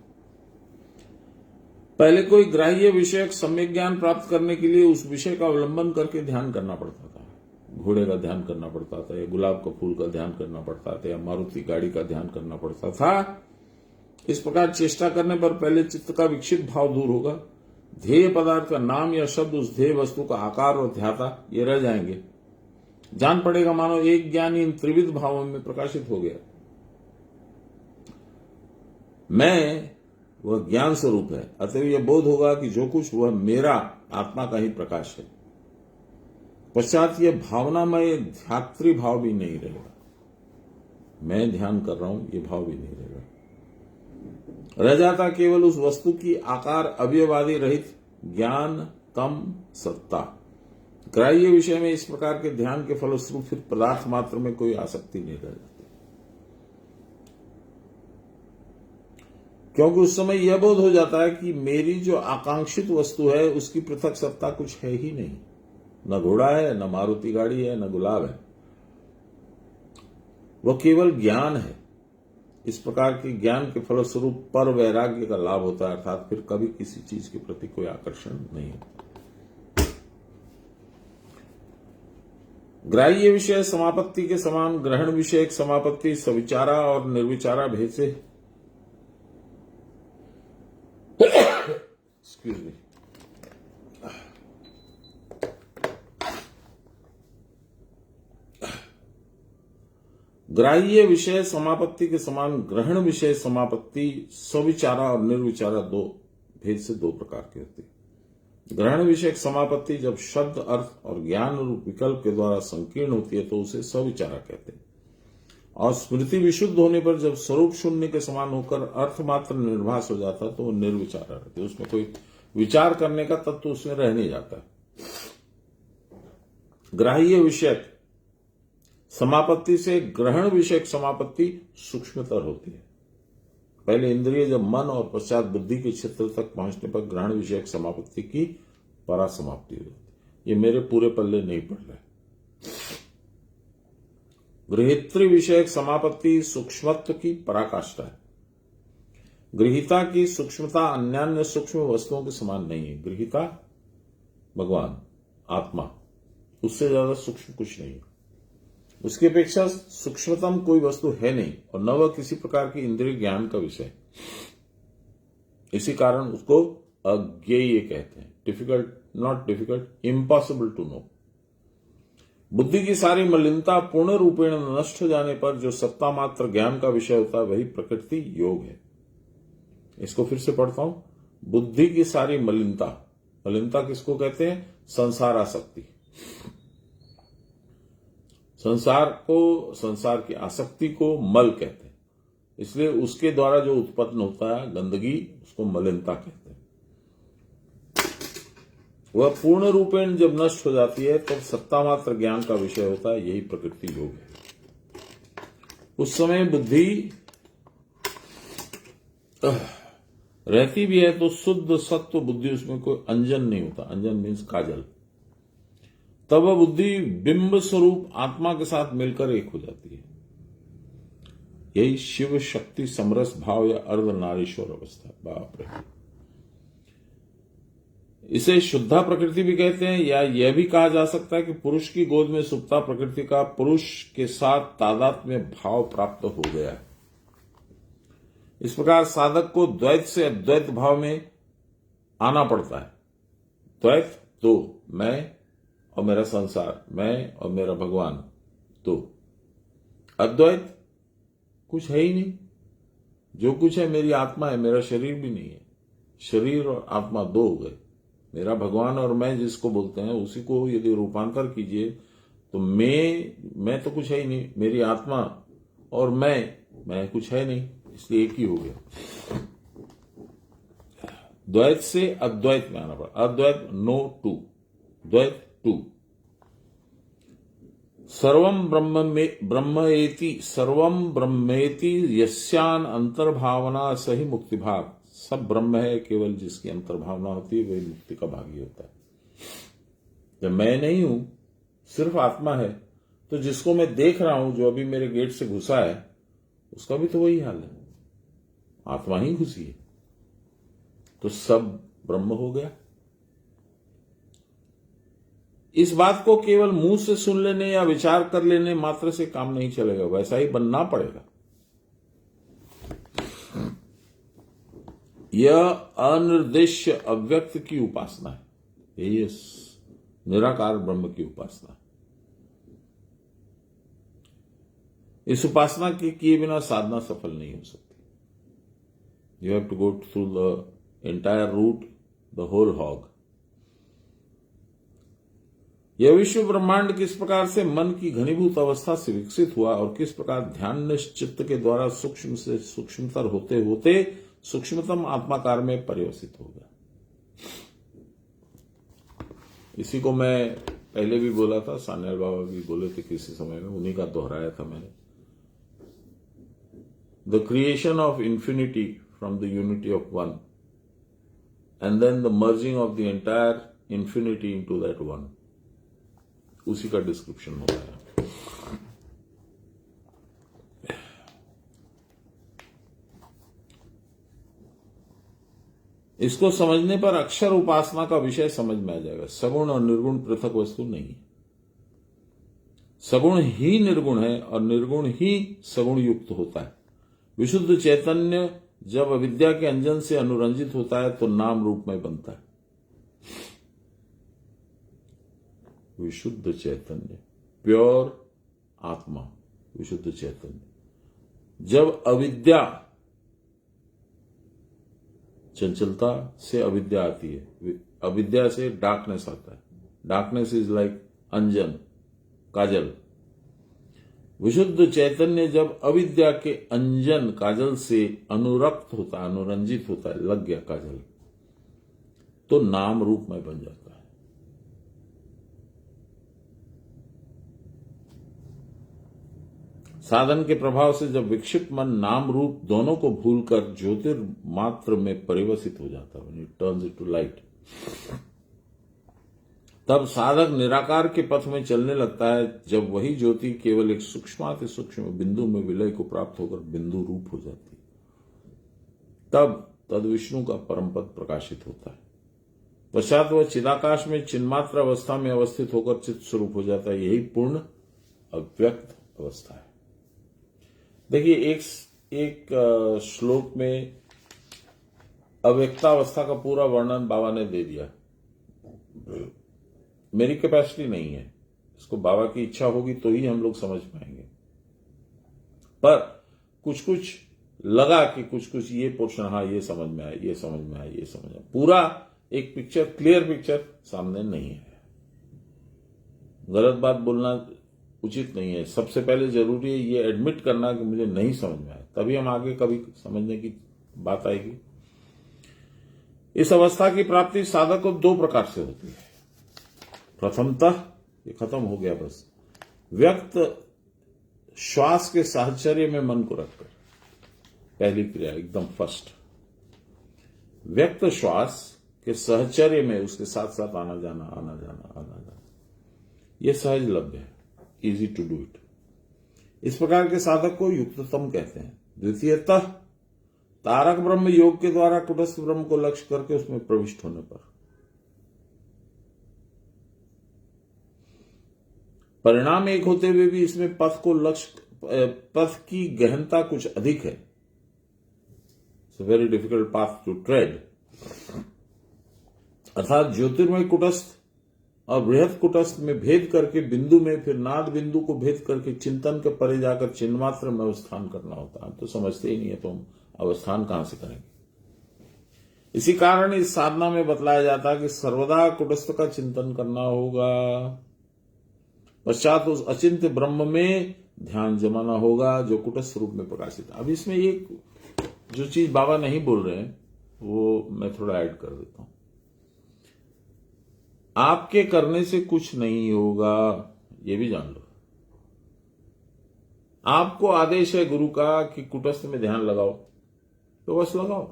पहले कोई ग्राह्य विषयक सम्यक ज्ञान प्राप्त करने के लिए उस विषय का अवलंबन करके ध्यान करना पड़ता था। घोड़े का ध्यान करना पड़ता था, या गुलाब का फूल का ध्यान करना पड़ता था, या मारुति गाड़ी का ध्यान करना पड़ता था। इस प्रकार चेष्टा करने पर पहले चित्त का विक्षिप्त भाव दूर होगा। ध्येय पदार्थ का नाम या शब्द, उस ध्येय वस्तु का आकार और ध्याता, ये रह जाएंगे। जान पड़ेगा मानो एक ज्ञान इन त्रिविध भावों में प्रकाशित हो गया। मैं वह ज्ञान स्वरूप है, अतएव यह बोध होगा कि जो कुछ वह मेरा आत्मा का ही प्रकाश है। पश्चात यह भावनामय ध्यात्री भाव भी नहीं रहेगा। मैं ध्यान कर रहा हूं, यह भाव भी नहीं रहेगा। रह जाता केवल उस वस्तु की आकार अवयवादि रहित ज्ञान कम सत्ता। ग्राह्य विषय में इस प्रकार के ध्यान के फलस्वरूप फिर पदार्थ मात्र में कोई आसक्ति नहीं रह जाती, क्योंकि उस समय यह बोध हो जाता है कि मेरी जो आकांक्षित वस्तु है उसकी पृथक सत्ता कुछ है ही नहीं। न घोड़ा है, न मारुति गाड़ी है, न गुलाब है, वह केवल ज्ञान है। इस प्रकार के ज्ञान के फलस्वरूप पर वैराग्य का लाभ होता है, अर्थात फिर कभी किसी चीज के प्रति कोई आकर्षण नहीं होता। ग्राह्य विषय समापत्ति के समान ग्रहण विषय समापत्ति सविचारा और निर्विचारा भेद से एक्सक्यूज मी ग्राह्य विषय समापत्ति के समान ग्रहण विषय समापत्ति सविचारा और निर्विचारा भेद से 2 प्रकार की होती है। ग्रहण विषयक समापत्ति जब शब्द, अर्थ और ज्ञान रूप विकल्प के द्वारा संकीर्ण होती है तो उसे सविचारा कहते हैं। और स्मृति विशुद्ध होने पर जब स्वरूप शून्य के समान होकर अर्थ मात्र निर्भास हो जाता तो वो निर्विचारा रहती है। उसमें कोई विचार करने का तत्व उसमें रह नहीं जाता। ग्राह्य विषयक समापत्ति से ग्रहण विषयक समापत्ति सूक्ष्मतर होती है। पहले इंद्रिय जब मन और पश्चात बुद्धि के क्षेत्र तक पहुंचने पर ग्रहण विषयक समापत्ति की परासमाप्ति होती है। ये मेरे पूरे पल्ले नहीं पड़ रहे। गृहित्री विषयक समापत्ति सूक्ष्मत्व की पराकाष्ठा है। गृहीता की सूक्ष्मता अन्यान्य सूक्ष्म वस्तुओं के समान नहीं है। गृहीता भगवान आत्मा, उससे ज्यादा सूक्ष्म कुछ नहीं, उसकी अपेक्षा सूक्ष्मतम कोई वस्तु है नहीं, और न वह किसी प्रकार की इंद्रिय ज्ञान का विषय। इसी कारण उसको अज्ञेय कहते हैं। Difficult, not difficult, impossible to know. बुद्धि की सारी मलिनता पूर्ण रूपेण नष्ट हो जाने पर जो सत्ता मात्र ज्ञान का विषय होता है वही प्रकृति योग है। इसको फिर से पढ़ता हूं। बुद्धि की सारी मलिनता, मलिनता किसको कहते हैं? संसार आसक्ति। संसार की आसक्ति को मल कहते हैं, इसलिए उसके द्वारा जो उत्पन्न होता है गंदगी, उसको मलिनता कहते हैं। वह पूर्ण रूपेण जब नष्ट हो जाती है तब सत्ता मात्र ज्ञान का विषय होता है, यही प्रकृति योग है। उस समय बुद्धि रहती भी है तो शुद्ध सत्व बुद्धि, उसमें कोई अंजन नहीं होता। अंजन मीन्स काजल। तब वह बुद्धि बिंब स्वरूप आत्मा के साथ मिलकर एक हो जाती है। यही शिव शक्ति समरस भाव या अर्ध नारीश्वर अवस्था। बाप रे, इसे शुद्धा प्रकृति भी कहते हैं, या यह भी कहा जा सकता है कि पुरुष की गोद में सुप्ता प्रकृति का पुरुष के साथ तादात्म्य भाव प्राप्त हो गया है। इस प्रकार साधक को द्वैत से अद्वैत भाव में आना पड़ता है। द्वैत दो, मैं और मेरा संसार, मैं और मेरा भगवान दो। अद्वैत कुछ है ही नहीं, जो कुछ है मेरी आत्मा है, मेरा शरीर भी नहीं है। शरीर और आत्मा दो हो गए। मेरा भगवान और मैं जिसको बोलते हैं उसी को यदि रूपांतर कीजिए तो मैं तो कुछ है ही नहीं, मेरी आत्मा और मैं कुछ है नहीं, इसलिए एक ही हो गया। द्वैत से अद्वैत में आना पड़ा। अद्वैत नो टू, द्वैत टू। सर्वम ब्रह्मेति सर्वम ब्रह्मेति यस्यान अंतर्भावना सही मुक्ति भाग। सब ब्रह्म है, केवल जिसकी अंतर्भावना होती है वही मुक्ति का भागी होता है। जब मैं नहीं हूं, सिर्फ आत्मा है, तो जिसको मैं देख रहा हूं, जो अभी मेरे गेट से घुसा है, उसका भी तो वही हाल है, आत्मा ही घुसी है, तो सब ब्रह्म हो गया। इस बात को केवल मुंह से सुन लेने या विचार कर लेने मात्र से काम नहीं चलेगा, वैसा ही बनना पड़ेगा। यह अनिर्देश्य अव्यक्त की उपासना है, यही निराकार ब्रह्म की उपासना। इस उपासना के किए बिना साधना सफल नहीं हो सकती। You have to go through the entire route, the whole hog. यह विश्व ब्रह्मांड किस प्रकार से मन की घनीभूत अवस्था से विकसित हुआ और किस प्रकार ध्यान निश्चित के द्वारा सूक्ष्म से सूक्ष्मतर होते होते सूक्ष्मतम आत्माकार में परिवर्तित हो गया। इसी को मैं पहले भी बोला था, सान्याल बाबा भी बोले थे किसी समय में, उन्हीं का दोहराया था मैंने। The creation of infinity from the unity of one and then the merging of the entire infinity into that one, उसी का डिस्क्रिप्शन हो रहा है। इसको समझने पर अक्षर उपासना का विषय समझ में आ जाएगा। सगुण और निर्गुण पृथक वस्तु नहीं है। सगुण ही निर्गुण है और निर्गुण ही सगुण युक्त होता है। विशुद्ध चैतन्य जब अविद्या के अंजन से अनुरंजित होता है तो नाम रूप में बनता है। विशुद्ध चैतन्य, प्योर आत्मा, विशुद्ध चैतन्य। जब अविद्या, चंचलता से अविद्या आती है, अविद्या से डार्कनेस आता है। डार्कनेस इज लाइक अंजन, काजल। विशुद्ध चैतन्य जब अविद्या के अंजन काजल से अनुरक्त होता है, अनुरंजित होता है, लग गया काजल, तो नाम रूप में बन जाता है। साधन के प्रभाव से जब विक्षिप्त मन नाम रूप दोनों को भूलकर ज्योतिर्मात्र में परिवर्तित हो जाता है, इट टर्न्स इनटू लाइट, तब साधक निराकार के पथ में चलने लगता है। जब वही ज्योति केवल एक सूक्ष्माति सूक्ष्म बिंदु में विलय को प्राप्त होकर बिंदु रूप हो जाती है, तब तद विष्णु का परम पद प्रकाशित होता है। पश्चात वह चिदाकाश में चिन्मात्र अवस्था में अवस्थित होकर चित्त स्वरूप हो जाता है। यही पूर्ण अव्यक्त अवस्था है। देखिए, एक श्लोक में अव्यक्तावस्था का पूरा वर्णन बाबा ने दे दिया। मेरी कैपेसिटी नहीं है, इसको बाबा की इच्छा होगी तो ही हम लोग समझ पाएंगे। पर कुछ कुछ लगा कि कुछ ये पोर्शन, हाँ ये समझ में आया, ये समझ में आया, ये समझ में आया। पूरा एक पिक्चर, क्लियर पिक्चर सामने नहीं है। गलत बात बोलना उचित नहीं है। सबसे पहले जरूरी है ये एडमिट करना कि मुझे नहीं समझ में आया, तभी हम आगे कभी समझने की बात आएगी। इस अवस्था की प्राप्ति साधक को दो प्रकार से होती है। प्रथमतः, ये खत्म हो गया बस, व्यक्त श्वास के साहचर्य में मन को रखकर, पहली क्रिया एकदम फर्स्ट, व्यक्त श्वास के सहचर्य में उसके साथ साथ आना जाना, आना जाना, आना जाना, यह सहज लभ्य है, इजी टू डू इट। इस प्रकार के साधक को युक्ततम कहते हैं। द्वितीयतः, तारक ब्रह्म योग के द्वारा कुटस्थ ब्रह्म को लक्ष्य करके उसमें प्रविष्ट होने पर। परिणाम एक होते हुए भी इसमें पथ की गहनता कुछ अधिक है। It's a very difficult path to tread. अर्थात ज्योतिर्मय कुटस्थ और बृहद कुटस्थ में भेद करके बिंदु में, फिर नाद बिंदु को भेद करके चिंतन के परे जाकर चिन्ह मात्र में अवस्थान करना होता है। तो समझते ही नहीं है तो हम अवस्थान कहां से करेंगे। इसी कारण इस साधना में बतलाया जाता है कि सर्वदा कुटस्थ का चिंतन करना होगा, पश्चात उस अचिंत्य ब्रह्म में ध्यान जमाना होगा जो कुटस्थ रूप में प्रकाशित है। अब इसमें एक जो चीज बाबा नहीं बोल रहे हैं वो मैं थोड़ा ऐड कर देता हूं। आपके करने से कुछ नहीं होगा, ये भी जान लो। आपको आदेश है गुरु का कि कुटस्थ में ध्यान लगाओ, तो बस लगाओ।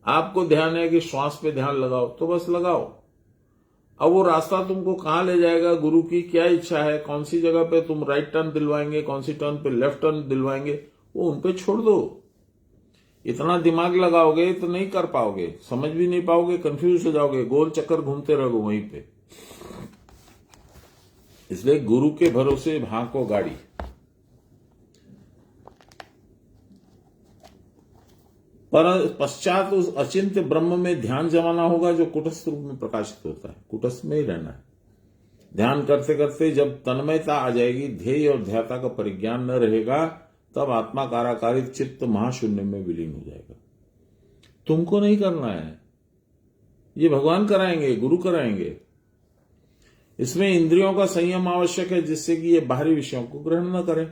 आपको ध्यान है कि श्वास पे ध्यान लगाओ, तो बस लगाओ। अब वो रास्ता तुमको कहां ले जाएगा, गुरु की क्या इच्छा है, कौन सी जगह पे तुम राइट टर्न दिलवाएंगे, कौन सी टर्न पे लेफ्ट टर्न दिलवाएंगे, वो उन पे छोड़ दो। इतना दिमाग लगाओगे तो नहीं कर पाओगे, समझ भी नहीं पाओगे, कंफ्यूज हो जाओगे, गोल चक्कर घूमते रहोगे वहीं पे। इसलिए गुरु के भरोसे भांको गाड़ी। पर पश्चात उस अचिंत्य ब्रह्म में ध्यान जमाना होगा जो कुटस्थ रूप में प्रकाशित होता है। कुटस्थ में ही रहना है। ध्यान करते करते जब तन्मयता आ जाएगी, ध्येय और ध्याता का परिज्ञान न रहेगा, तब आत्मा काराकारित चित्त महाशून्य में विलीन हो जाएगा। तुमको नहीं करना है, ये भगवान कराएंगे, गुरु कराएंगे। इसमें इंद्रियों का संयम आवश्यक है जिससे कि ये बाहरी विषयों को ग्रहण न करें।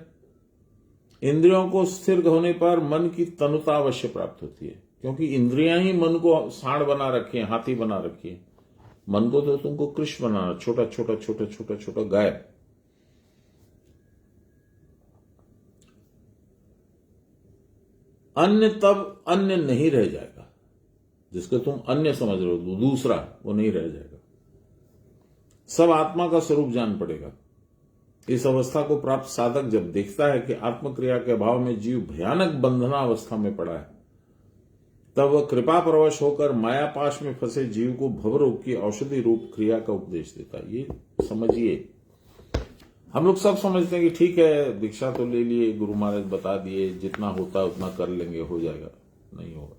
इंद्रियों को स्थिर होने पर मन की तनुता अवश्य प्राप्त होती है, क्योंकि इंद्रियां ही मन को सांड बना रखी है, हाथी बना रखी है। मन को तो तुमको कृष्ण बनाना, छोटा छोटा छोटा छोटा छोटा गाय। अन्य तब अन्य नहीं रह जाएगा, जिसको तुम अन्य समझ रहे हो, दूसरा, वो नहीं रह जाएगा। सब आत्मा का स्वरूप जान पड़ेगा। इस अवस्था को प्राप्त साधक जब देखता है कि आत्मक्रिया के अभाव में जीव भयानक बंधना अवस्था में पड़ा है, तब वह कृपा परवश होकर मायापाश में फंसे जीव को भवरोग की औषधि रूप क्रिया का उपदेश देता है। ये समझिए। हम लोग सब समझते हैं कि ठीक है, दीक्षा तो ले लिए, गुरु महाराज बता दिए, जितना होता है उतना कर लेंगे, हो जाएगा। नहीं होगा।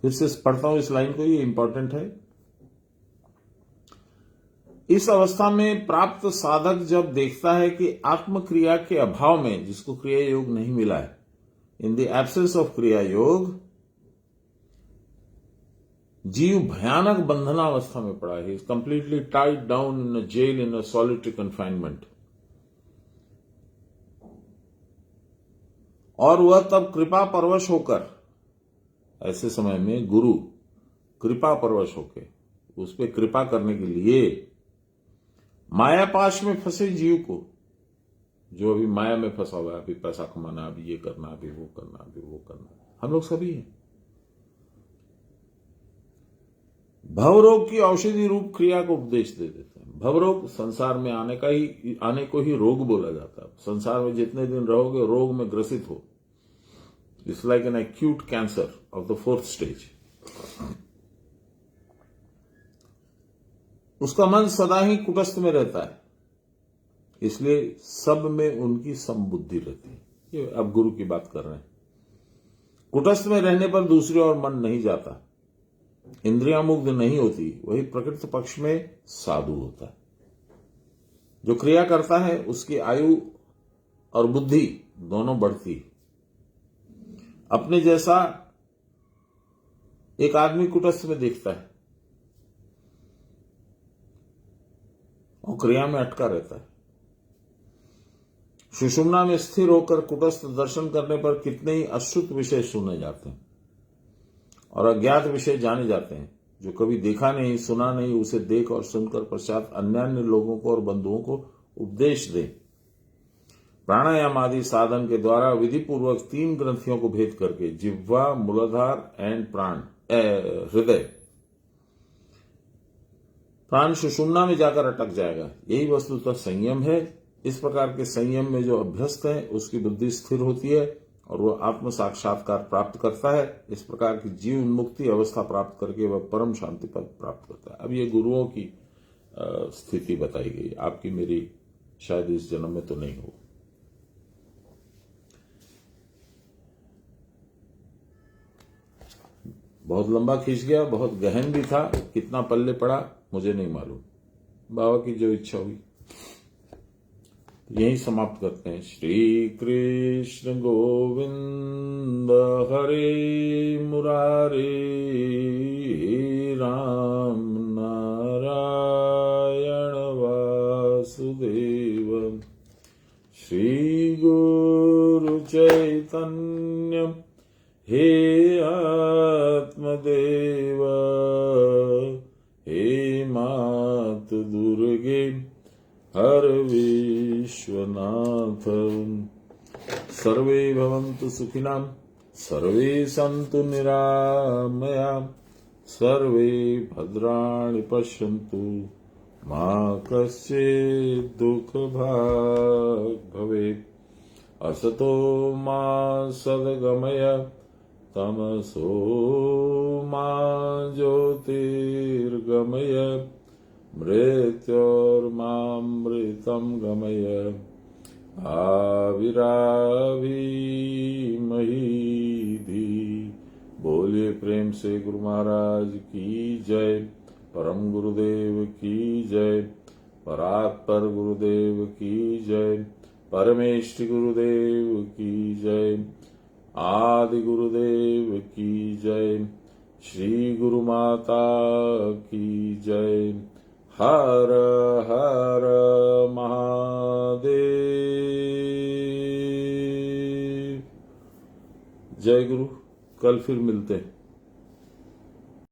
फिर से पढ़ता हूं इस लाइन को, ये इंपॉर्टेंट है। इस अवस्था में प्राप्त साधक जब देखता है कि आत्मक्रिया के अभाव में, जिसको क्रिया योग नहीं मिला है, इन द एब्सेंस ऑफ क्रिया योग, जीव भयानक बंधना अवस्था में पड़ा है। Is completely tied down in a jail, in a solitary confinement. और वह तब कृपा परवश होकर, ऐसे समय में गुरु कृपा परवश होकर उस पर कृपा करने के लिए मायापाश में फंसे जीव को, जो अभी माया में फंसा हुआ है, अभी पैसा कमाना, अभी ये करना, अभी वो करना, अभी वो करना, हम लोग सभी हैं, भवरोग की औषधि रूप क्रिया को उपदेश दे देते हैं। भवरोग संसार में आने को ही रोग बोला जाता है। संसार में जितने दिन रहोगे रोग में ग्रसित हो। It's like an acute cancer of the 4th stage. उसका मन सदा ही कुटस्थ में रहता है, इसलिए सब में उनकी समबुद्धि रहती है। ये अब गुरु की बात कर रहे हैं। कुटस्थ में रहने पर दूसरी ओर मन नहीं जाता, इंद्रियां मुग्ध नहीं होती, वही प्रकृति पक्ष में साधु होता है। जो क्रिया करता है उसकी आयु और बुद्धि दोनों बढ़ती। अपने जैसा एक आदमी कुटस्थ में देखता है और क्रिया में अटका रहता है। सुषुम्ना में स्थिर होकर कुटस्थ दर्शन करने पर कितने ही अश्रुत विषय सुने जाते हैं और अज्ञात विषय जाने जाते हैं। जो कभी देखा नहीं, सुना नहीं, उसे देख और सुनकर पश्चात अन्य लोगों को और बंधुओं को उपदेश दे। प्राणायाम आदि साधन के द्वारा विधि पूर्वक 3 ग्रंथियों को भेद करके, जिह्वा, मूलाधार एंड प्राण, हृदय, प्राण सुषुम्ना में जाकर अटक जाएगा। यही वस्तुतः संयम है। इस प्रकार के संयम में जो अभ्यस्त है उसकी बुद्धि स्थिर होती है और वह आत्म साक्षात्कार प्राप्त करता है। इस प्रकार की जीव उन्मुक्ति अवस्था प्राप्त करके वह परम शांति पद प्राप्त करता है। अब ये गुरुओं की स्थिति बताई गई, आपकी मेरी शायद इस जन्म में तो नहीं हो। बहुत लंबा खींच गया, बहुत गहन भी था, कितना पल्ले पड़ा मुझे नहीं मालूम, बाबा की जो इच्छा हुई। यही समाप्त करते हैं। श्री कृष्ण गोविंद हरे मुरारे, राम नारायण वासुदेव, श्री गुरु चैतन्य हे आत्मदेव, हे मातु दुर्गे हर विश्वनाथ। सर्वे भवन्तु सुखिनां, सर्वे सन्तु निरामया, सर्वे भद्राणि पश्यन्तु, मा कश्चित् दुःखभाग् भवेत्। असतो मा सद्गमय, तमसो मा ज्योतिर्गमय, मृत्योर्मामृतं गमय। आविराविमहीधि। बोलिए प्रेम से गुरु महाराज की जय, परम गुरुदेव की जय, परात्पर गुरुदेव की जय, परमेष्टि गुरुदेव की जय, आदि गुरुदेव की जय, श्री गुरु माता की जय। हर हर महादेव। जय गुरु। कल फिर मिलते हैं।